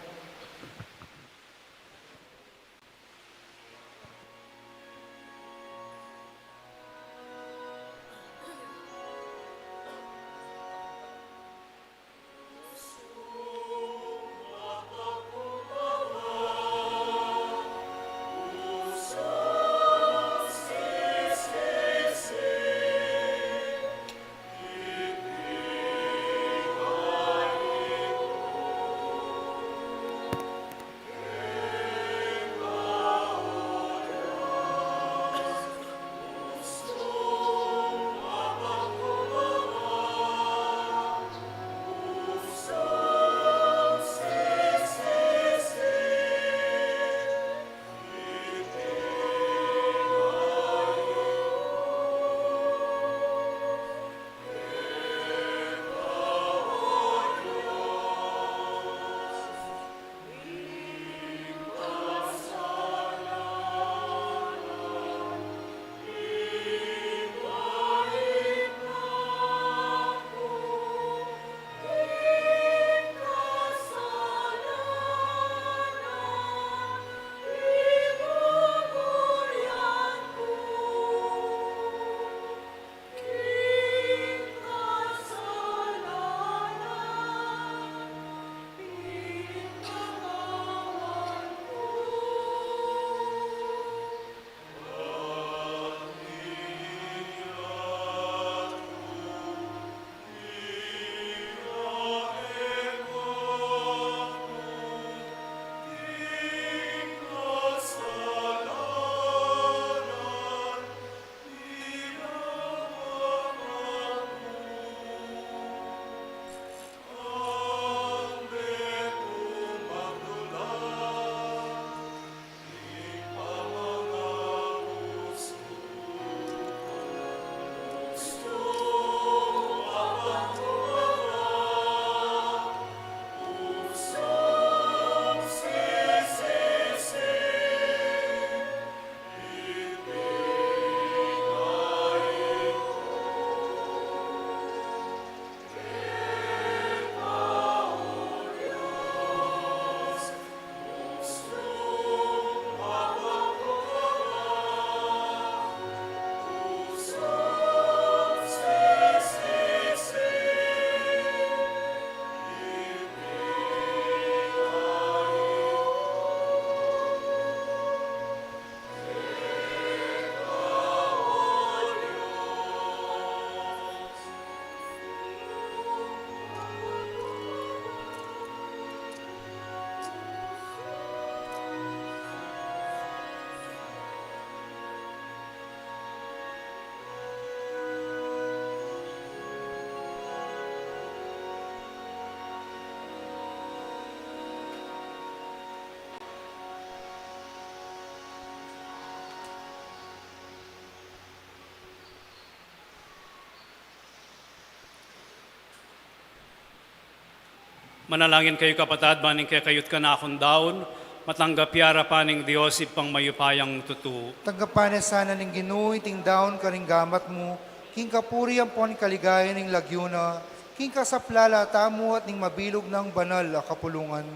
Manalangin kayo kapatad, maning kaya kayot ka na akong daon, matanggap yara pa ning Diyos ipang mayupayang tutu. Tanggapan na sana ng Ginoo, iting daon ka ring gamat mo, king kapuri ang pon kaligaya ng lagyuna, king kasaplala tamo at ning mabilog ng banal a kapulungan.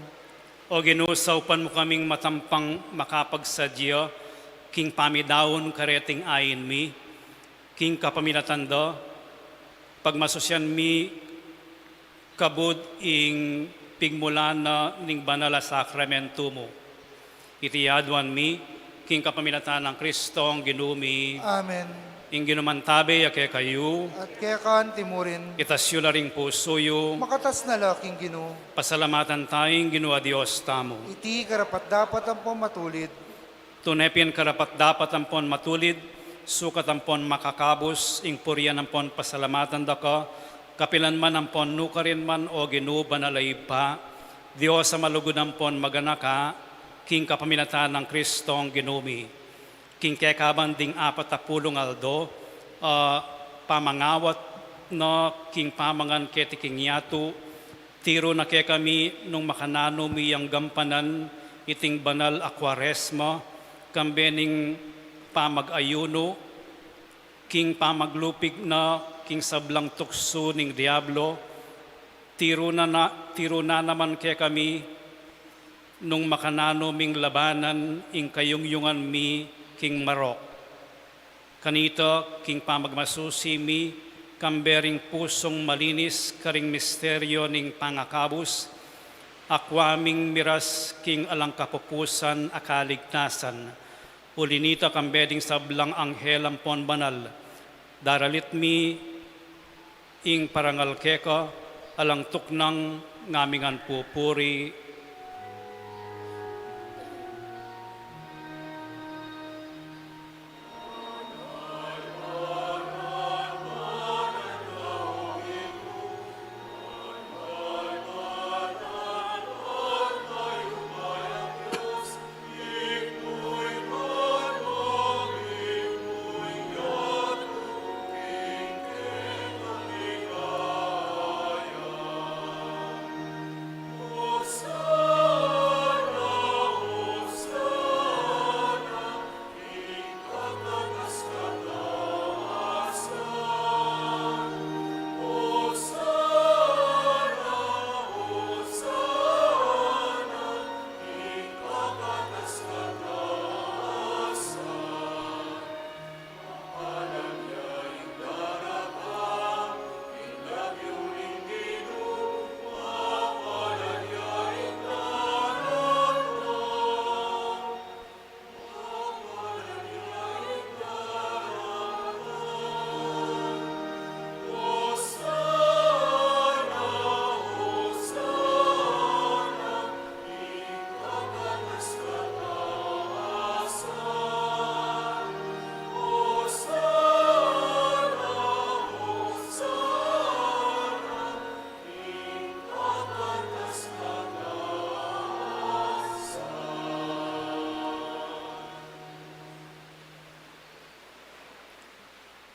O Ginoo, saupan mo kaming matampang makapagsadya, king pamidaon kareting ayin mi, king kapaminatanda, pagmasosyan mi, kabud ing pigmulan na ning banala sakramento mo. Itiyadwan mi, king kapaminatan ng Kristong Ginumi, Amen. ing ginumantabe ake kayo, At kaya kaan timurin, itasyo na ring pusoyo, makatas na laking Ginoo, pasalamatan tayong Ginoo Dios tamo. iti karapat dapat ang pumatulid, Tunepin karapat dapat ampon matulid, sukat ampon makakabos, ing purian ampon pasalamatan da ka, kapilan man ampon nukarin man o Ginoo banalay pa, Diyos sa malugod ampon maganaka, king kapaminatan ng Kristong Ginumi. king kekaban ding 40 aldo, pamangawat no king pamangan keti king yato, tiro na kaya kami nung makanano miyang gampanan iting banal akwaresma, kambening pamag-ayuno, king pamaglupig na king sablang tukso ning diablo, tiro na naman kaya kami nung makanano ming labanan ing kayungyungan mi king marok. Kanito king pamagmasusi mi, kambering pusong malinis karing misteryo ning pangakabus, akwaming miras king alang kapupusan akaligtasan, ulinita kambeding sablang anghel ampon banal, daralit mi ing parangal keka, alang tuknang ngamingan pupuri.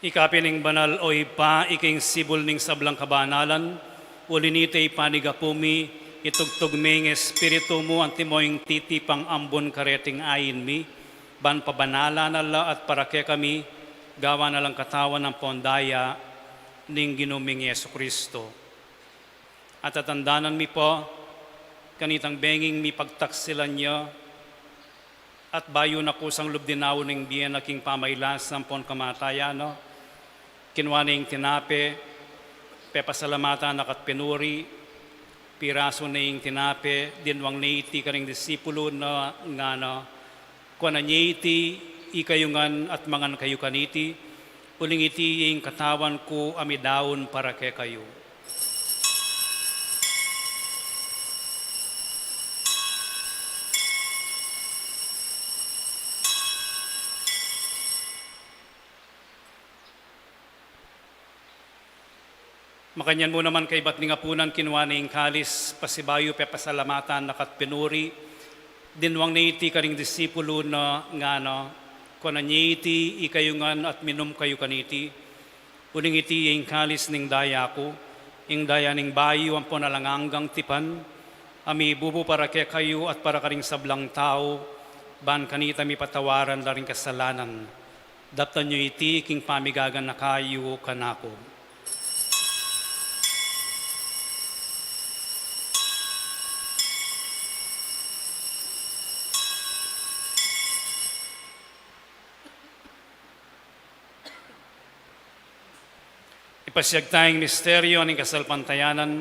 Ikapining banal o ipa, iking sibol ning sablang kabanalan, ulinitay panigapumi, itugtugming espiritu mo, antimoying titipang ambon kareting ayin mi, ban pabanala nala at parake kami, gawa na lang katawan ng pondaya, ning ginuming Yesu Kristo. At tatandanan mi po, kanitang benging mi pagtaksilan niya, at bayo na kusang lubdinaw ning biyan na king pamaylas ng pon kamatayano, kinwaning tinape, pepasalamatan nakat pinuri, piraso na yung tinape, dinwang neiti karing disipulo na nga na, kwa na neiti, ikayungan at mangan kayo kaniti, uling iti yung katawan ko amidaon para kay kayo. Makanyan mo naman kay ba't nga punan kinwa na yung kalis, pasibayo pe pasalamatan nakat pinuri, dinwang neiti karing disipulo na nga na, kuna neiti ikayungan at minum kayo kaniti, uling iti yung kalis ning daya ko, ing daya ning bayo ang ponalangang tipan, ami bubo para kay kayo at para karing sablang tao, ban kanita mi patawaran la ring kasalanan, daptan nyo iti king pamigagan na kayo kanako. Ipasyag tayong misteryo ng kasalpantayanan.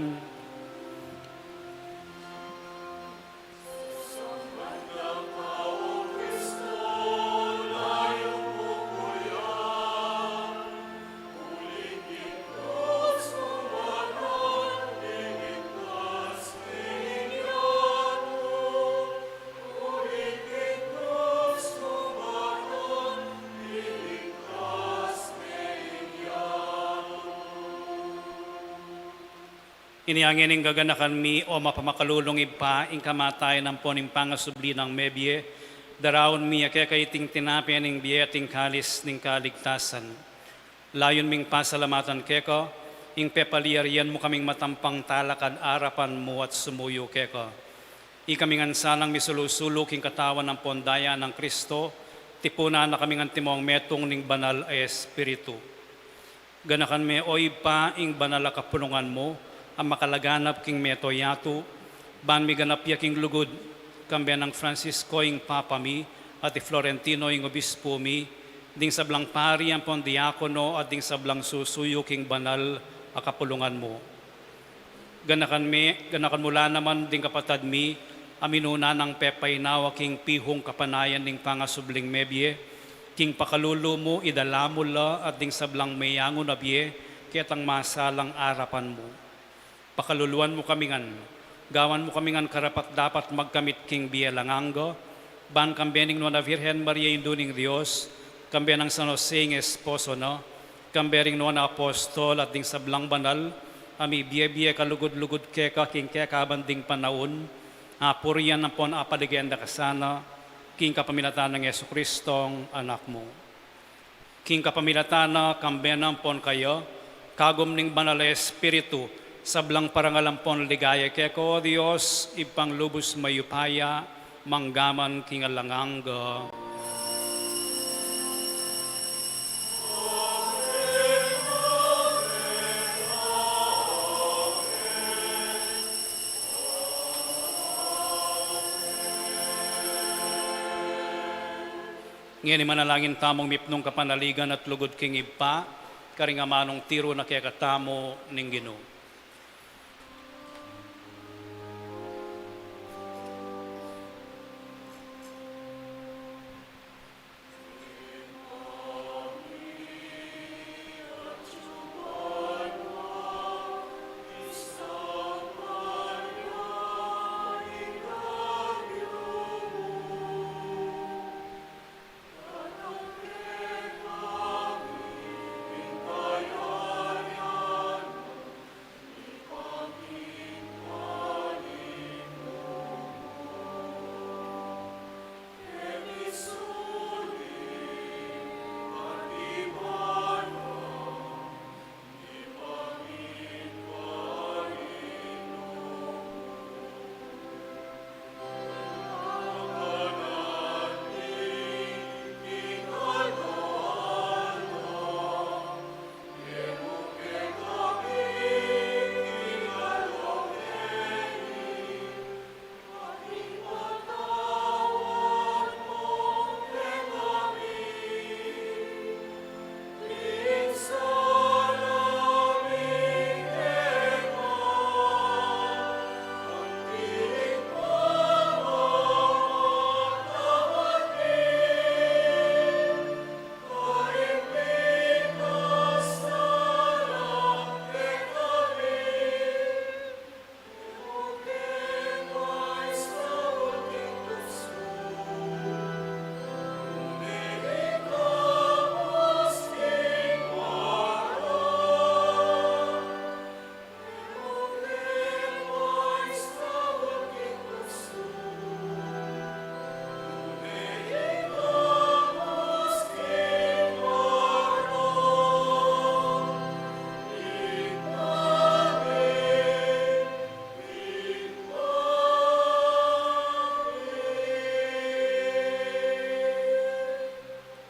Iniangin ng gaganakan mi o mapamakalulong ipa ing kamatay ng poning pangasubli ng mebye, Daraon mi kaiting tinapya ning biyeting kalis ning kaligtasan. Layon ming pasalamatan keko, ing pepaliarian mo kaming matampang talakad arapan mo at sumuyo keko. Ikaming ansalang misulusulok ing katawan ng pondaya ng Kristo, tipuna na kaming antimong metong ning banal ay Espiritu. Ganakan me oy pa ing banal a kapunungan mo, ang makalaganap king metoyato, ban mi ganap king lugod, kambian ng Francisco ing Papa mi, at Florentino ing Obispo mi, ding sablang pari ang pondiakono at ding sablang susuyo king banal a kapulungan mo. Ganakan mula naman ding kapatad mi, aminuna ng pepay nawa king pihong kapanayan ning pangasubling mebye, king pakalulu mo idalamula at ding sablang mayangon abye, kitang masalang arapan mo. Pakaluluan mo kamingan, gawan mo kamingan karapat dapat magkamit king bielanganggo, ban kambening no na Virgen Maria induning Dios, kambe ng San Jose ng esposo no, kambering no na apostol at ding sablang banal, ami biye kalugod-lugod keka king keka banding panahon, puriyan ng pon apaligenda kasana, king kapamilatan ng Yesu Kristong anak mo. King kapamilatan na kambenang pon kayo, kagom ning banal na Espiritu, sablang parangalampon ligaya keko Dios, ipang lubos mayupaya, manggaman king alanganga. Ngayon manalangin tamong mipnong kapanaligan at lugod king ipa, karingamanong tiro na kaya katamo ning Ginoo.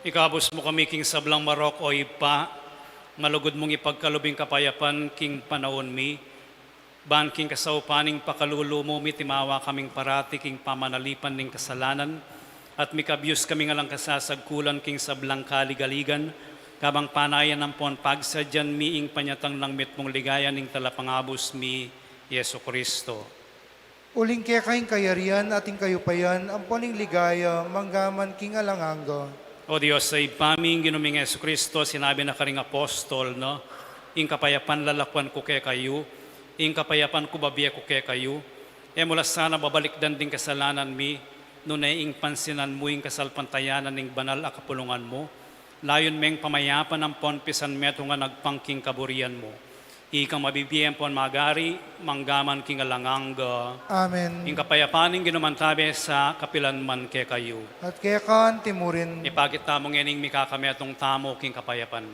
Ikabos mo kami king sablang marok o ipa, malugod mong ipagkalubing kapayapan king panahon mi, ban king kasaupaning pakalulu mo mitimawa kaming parati king pamanalipan ning kasalanan, at mikabyus kami nga lang kasasagkulan king sablang kaligaligan, kabang panayan ng pon pagsadyan miing panyatang lang mitmong ligayan ning talapangabos mi, Yesu Kristo. Uling kaya kayong kayarian ating kayupayan, ang poning ligaya, manggaman king alanganga. O Diyos, sa ipaming ginuming Yesu Kristo, sinabi na karing apostol, no? Ing kapayapan lalakwan ko kay kayo, ing kapayapan ko babiya ko kay kayo, mula sana babalik din kasalanan mi, no na ing pansinan mo ing kasalpantayanan ning banal a kapulungan mo, layon meng pamayapan ng ponpisan meto nga nagpangking kaburian mo. Ikang mabibiyempon magari, manggaman kingalanganga. Amen. Ing kapayapaning ginumantabi sa kapilanman ke kayo. At kaya kan timurin. Ipagit tamong ining mikakametong tamo king kapayapan.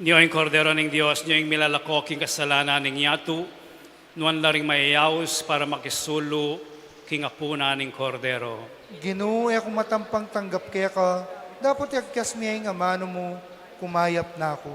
Niyo ang kordero ng Diyos, niyo ang milalako king kasalanan ng yatu, nuan laring mayayaos para makisulo king apuna ng kordero. Ginoo ay akong matampang tanggap kaya ka. Dapat yagkas miya ang amano mo. Kumayap na ako.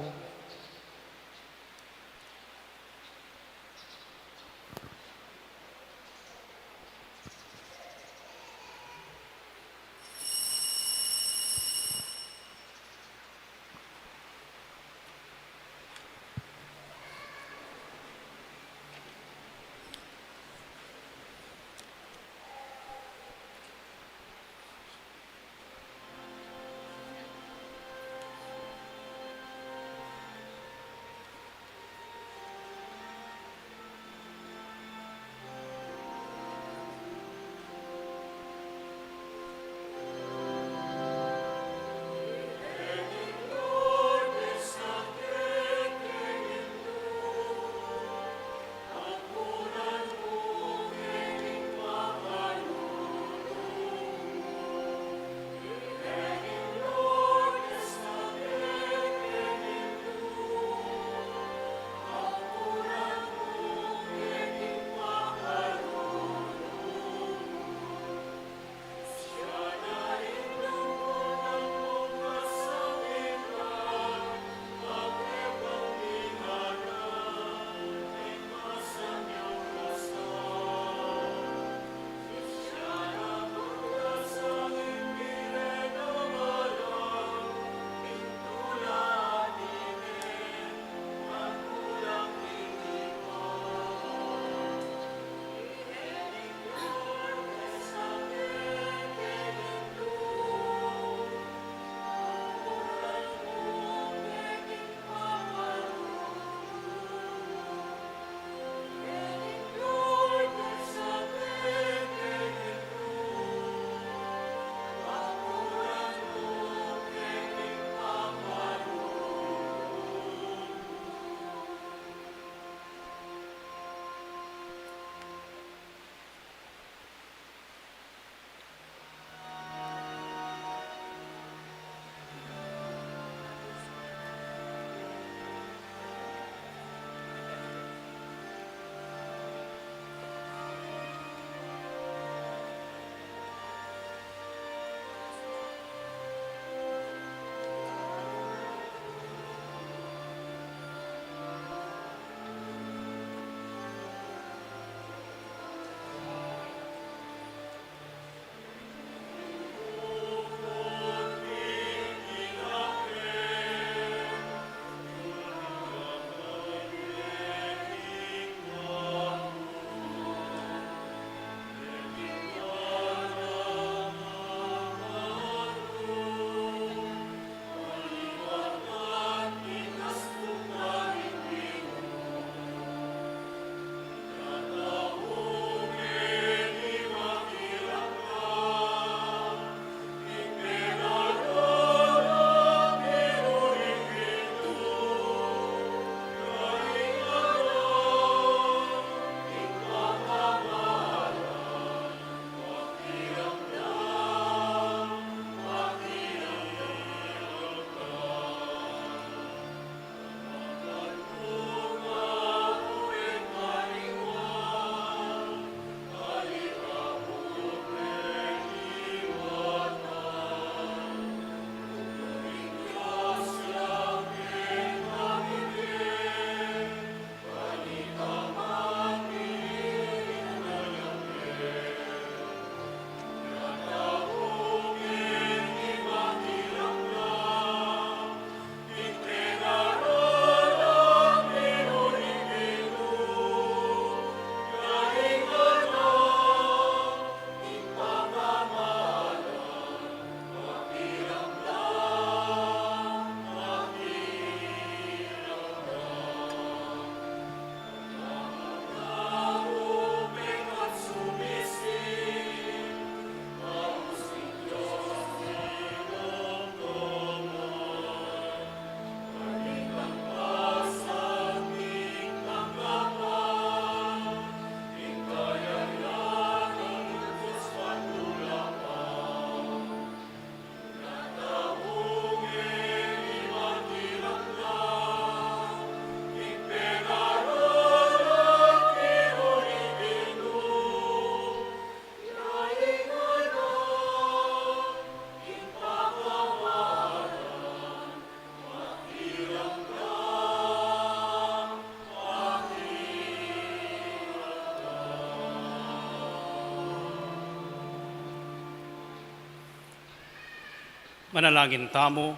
Manalangin tamo.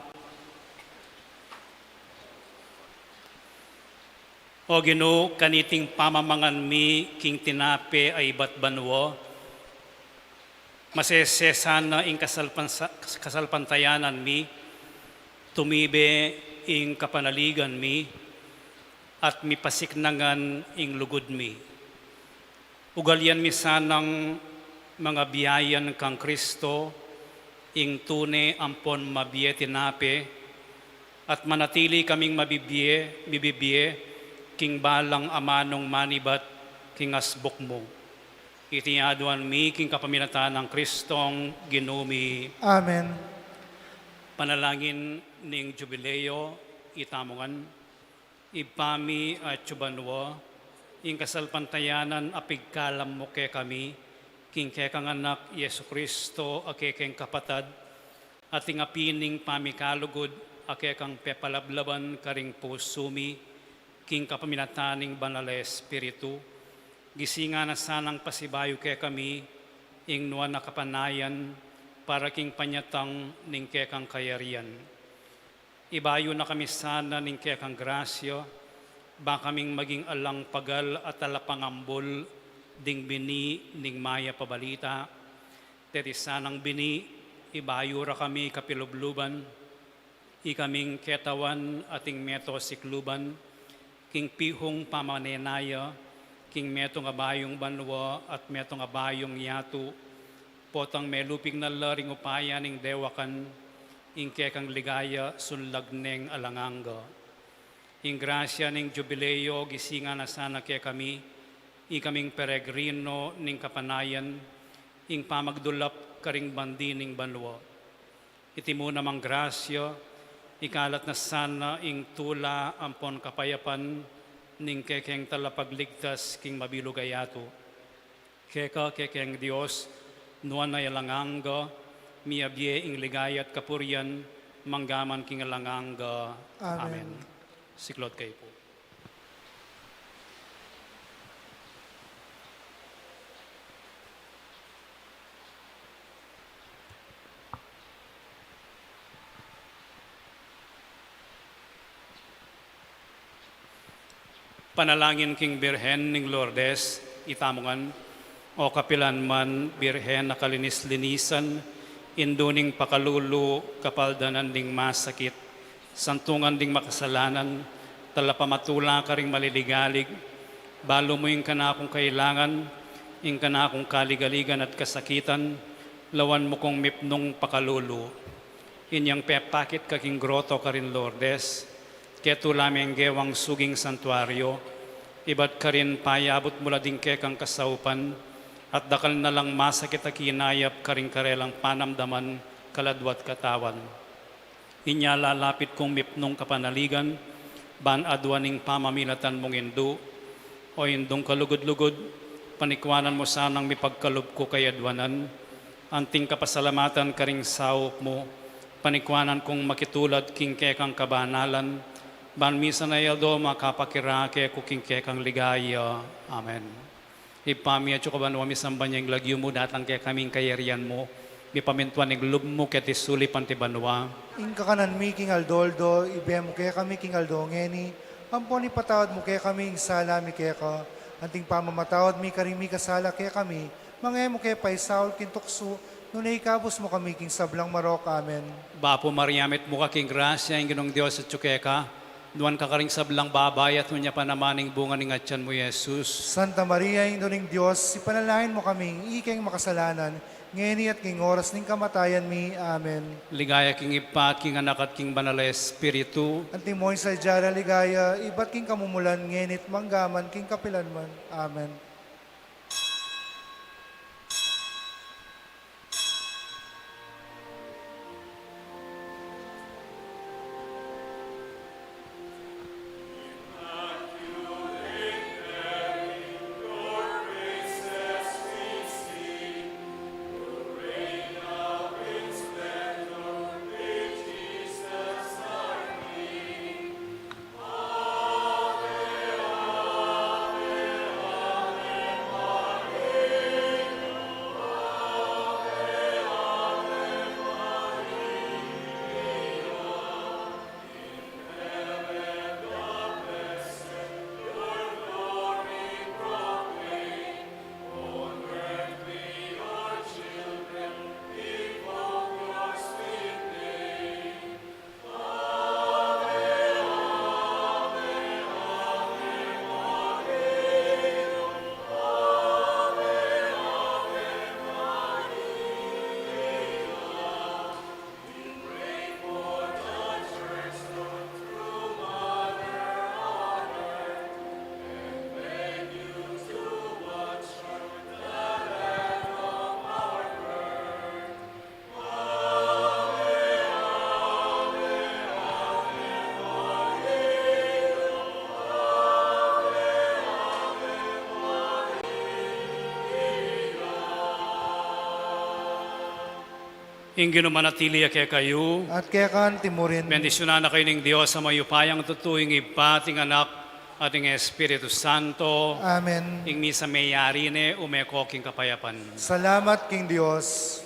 O Ginoo, kaniting pamamangan mi king tinape ay iba't banwo, masesesan na ing kasalpantayanan mi, tumibe ing kapanaligan mi, at mi pasiknangan ing lugod mi. Ugalyan mi sanang mga biyayan kang Kristo, ing tune ampon mabiye tinape, at manatili kaming bibibiye, king balang amanong manibat, king asbok mo. Itiyaduan mi, king kapaminatan ng Kristong ginumi. Amen. Panalangin ning jubileo, itamongan, ipami at chubanwa, ing kasalpantayanan apigkalam mo ke kami, king kekang anak Yesu Kristo, akekeng kapatad, at ing apining pamikalugod, akekang pepalablaban karing pusumi, king kapaminataning banal Espiritu, gisinga na sanang pasibayo ke kami, ing nuan na kapanayan, para king panyatang ning kekang kayarian. Ibayo na kami sana ning kekang grasya, ba kaming maging alang pagal at alapangambol, ding bini ning maya pabalita, teti sanang bini, ibayo ra kami kapilubluban, ikaming ketawan ating meto sikluban, king pihong pamanenaya, king metong abayong banwa at metong abayong yatu, potang meluping na laring upaya ning dewakan, ing kekang ligaya sunlagneng alanganga. Ing grasya ning jubileo gisinga na sana ke kami, ikaming peregrino ning kapanayan, ing pamagdulap karing bandi ning banwa. Iti mo namang grasya, ikalat na sana ing tula ampon kapayapan, ning kekeng talapagligtas king mabilugayato. Kekeng Dios, nuan na yalanganga, miyabye ing ligayat kapurian, manggaman king alanganga. Amen. Siklot kayo po. Panalangin king Birhen ning Lourdes, itamongan, o kapilan man Birhen na kalinis-linisan, induning pakalulu, kapaldanan ding masakit, santungan ding makasalanan, talapamatula ka ring maliligalig, balo mo yung kanakong kailangan, yung kanakong kaligaligan at kasakitan, lawan mo kong mipnong pakalulu. Inyang pepakit kaking groto ka rin Lourdes, keto lameng gewang suging santuario, iba't ka rin payabot mula din kekang kasaupan, at dakal na lang masakit at kinayap ka rin karelang panamdaman, kaladwat katawan. Inya lalapit kong mipnong kapanaligan, ban adwaning pamamilatan mong indu, o indong kalugod-lugod, panikwanan mo sanang mipagkalub ko kay adwanan, anting kapasalamatan ka ring sawok mo, panikwanan kong makitulad king kekang kabanalan, ban misa na yaldo makapakirake kuking kekang ligaya. Amen. Ipami at yukaban wami sambanyang lagyo mo datang kaya kaming kayarian mo, mipamintuan ng lub mo kaya tisuli pantibanwa. Ing kakanan mi king aldoldo, ibem mo kaya kami king aldo ngeni, ampon ipatawad mo kaya kami ing sala mi kaya ka, anting pamamatawad mi karimi kasala kaya kami, mga mo kaya paisaul kintukso, nunay kabos mo kami king sablang marok. Amen. Bapo Mariamit mo ka king grasya, ang ginong Diyos at tsukeka, duwan ka karing sablang babay at hunya pa namaning bunga ng atyan mo, Jesus. Santa Maria, Induning Diyos, ipanalangin mo kaming ikeng makasalanan, ngeni at king oras ning kamatayan mi. Amen. Ligaya king ipat, king anak at king banal Espiritu. Antimoy sa Jara ligaya, ibat king kamumulan, ngenit manggaman king kapilanman. Amen. Ingino manatili kaya kayo. at kaya kan timurin. Bendisyonan na kayo ng Diyos sa mayupayang tutuing ipating anak ating Espiritu Santo. Amen. Ing misa mayari ne umekoking kapayapan. Salamat King Dios.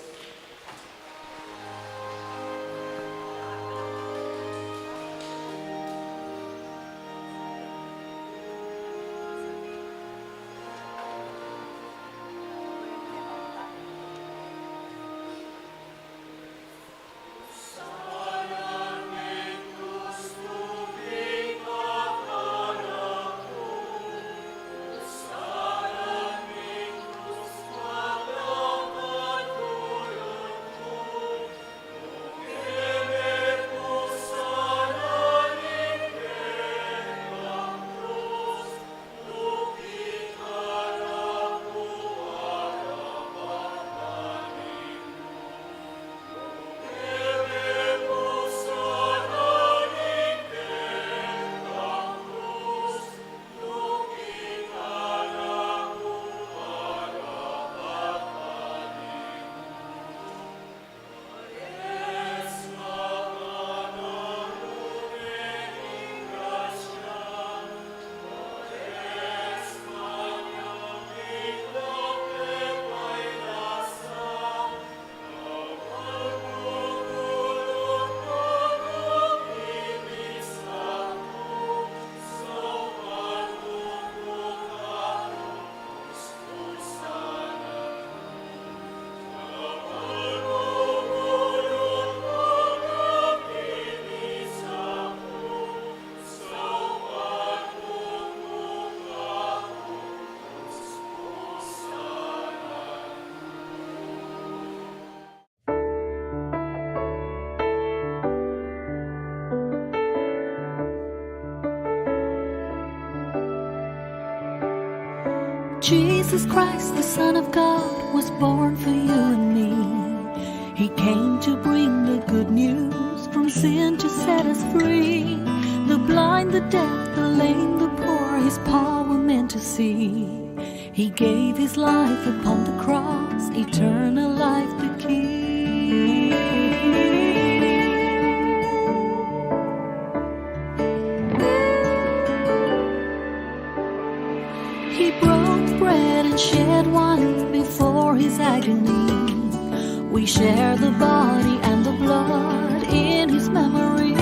Jesus Christ, the Son of God, was born for you and me. He came to bring the good news, from sin to set us free. The blind, the deaf, the lame, the poor, His power meant to see. He gave His life upon the cross, eternal life the key. He broke bread and shed wine before His agony. We share the body and the blood in His memory.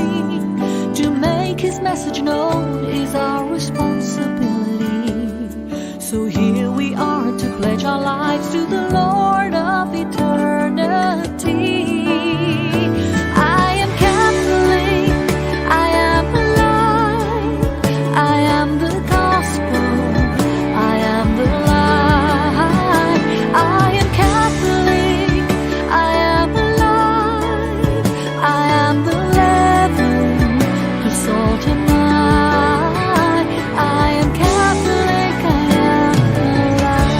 To make His message known is our responsibility. So here we are to pledge our lives to the Lord of eternity. I am Catholic, I am alive, I am the gospel, I am the light. I am Catholic, I am alive, I am the leaven, the salt and light. I am Catholic, I am alive.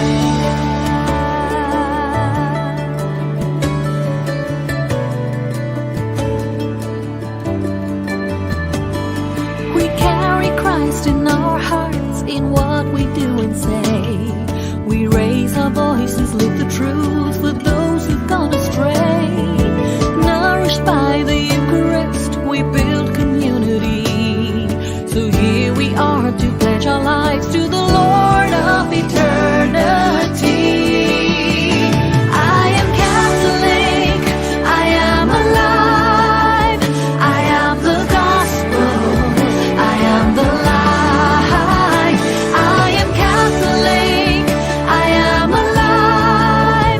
We carry Christ in our hearts, in what we do and say. We raise our voices, live the truth for those who've gone astray. Nourished by the Eucharist, we build community. So here we are to pledge our lives to the Lord of eternity. I am Catholic, I am alive, I am the gospel, I am the light. I am Catholic, I am alive,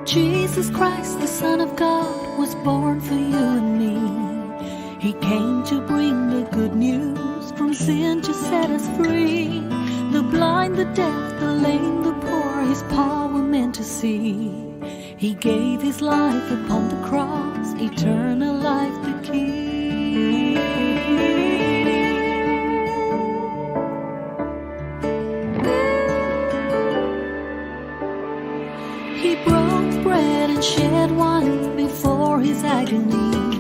Jesus Christ, the Son of God, was born for you and me. He came to bring the good news, from sin to set us free. The blind, the deaf, the lame, the poor, His power meant to see. He gave His life upon the cross, eternal life the key. He broke bread and shed wine before His agony.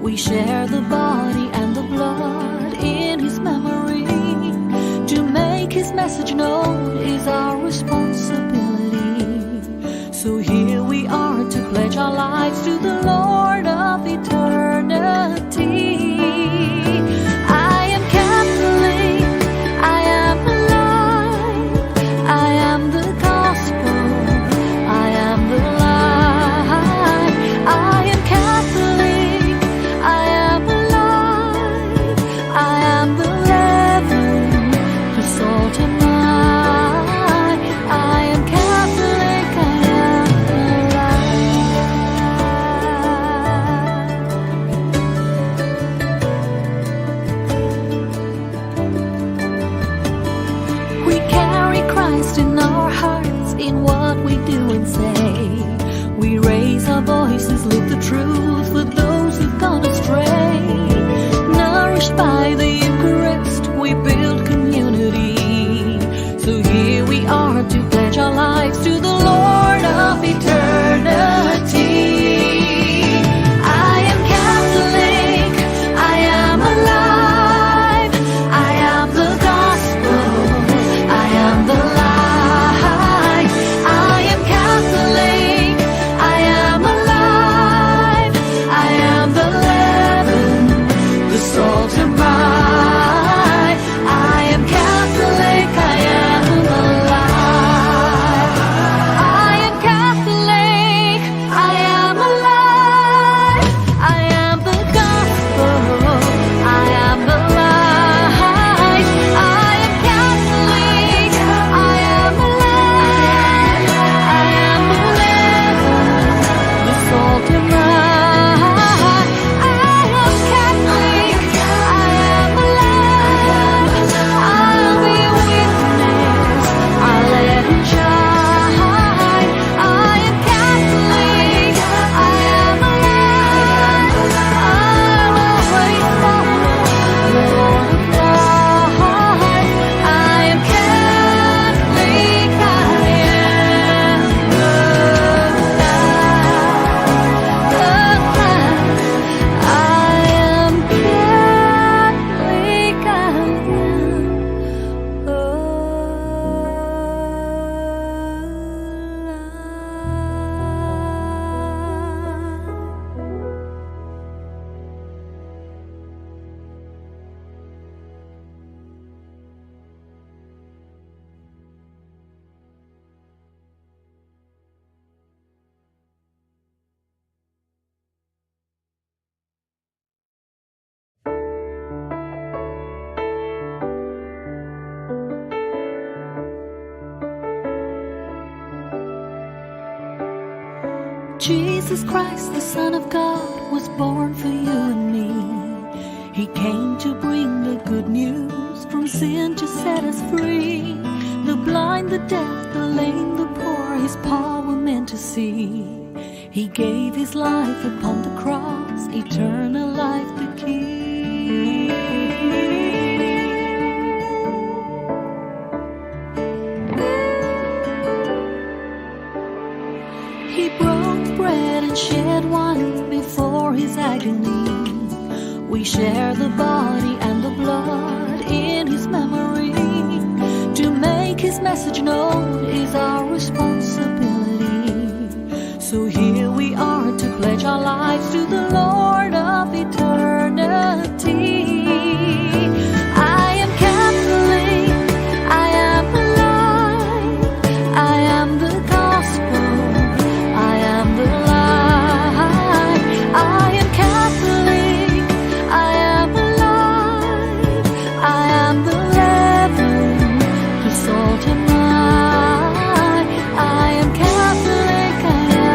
We share the body and the blood in His memory. To make His message known is our responsibility. So here we are to pledge our lives to the Lord of eternity. I am Catholic, I am alive, I am the gospel, I am the light. I am Catholic, I am alive, I am the leaven, the salt and light. I am Catholic, I am alive. We carry Christ in our hearts, in what we do and say. We raise our voices, live the truth for those who've gone astray. Nourished by the Eucharist, we build community. So here we are to pledge our lives to the Lord of eternity. I am Catholic, I am alive, I am the gospel, I am the light. I am Catholic, I am alive, I am the leaven, the salt and light. I am Catholic, I am alive. I am Catholic, I am alive, I am the gospel, I am the light. I am Catholic, I am alive, I am the leaven, the salt and light. I am Catholic, I am alive, I'll be a witness, I'll let it shine. I am Catholic, I am alive, I'll always follow the Lord of life. I am Catholic, I am Jesus Christ, the Son of God, was born for you and me. He came to bring the good news, from sin to set us free. The blind, the deaf, the lame, the poor, His power meant to see. He gave His life upon the cross, eternal life the key. He broke bread and shed wine before His agony. We share the body and the blood in His memory. To make His message known is our responsibility. So here we are to pledge our lives to the Lord of eternity. I am Catholic, I am alive, I am the gospel, I am the light. I am Catholic, I am alive, I am the leaven, the salt and light. I am Catholic, I am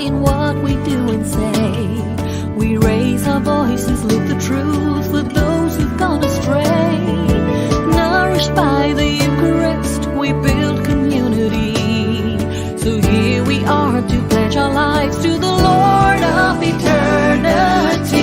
in what we do and say. We raise our voices, live the truth for those who've gone astray. Nourished by the Eucharist, we build community. So here we are to pledge our lives to the Lord of eternity.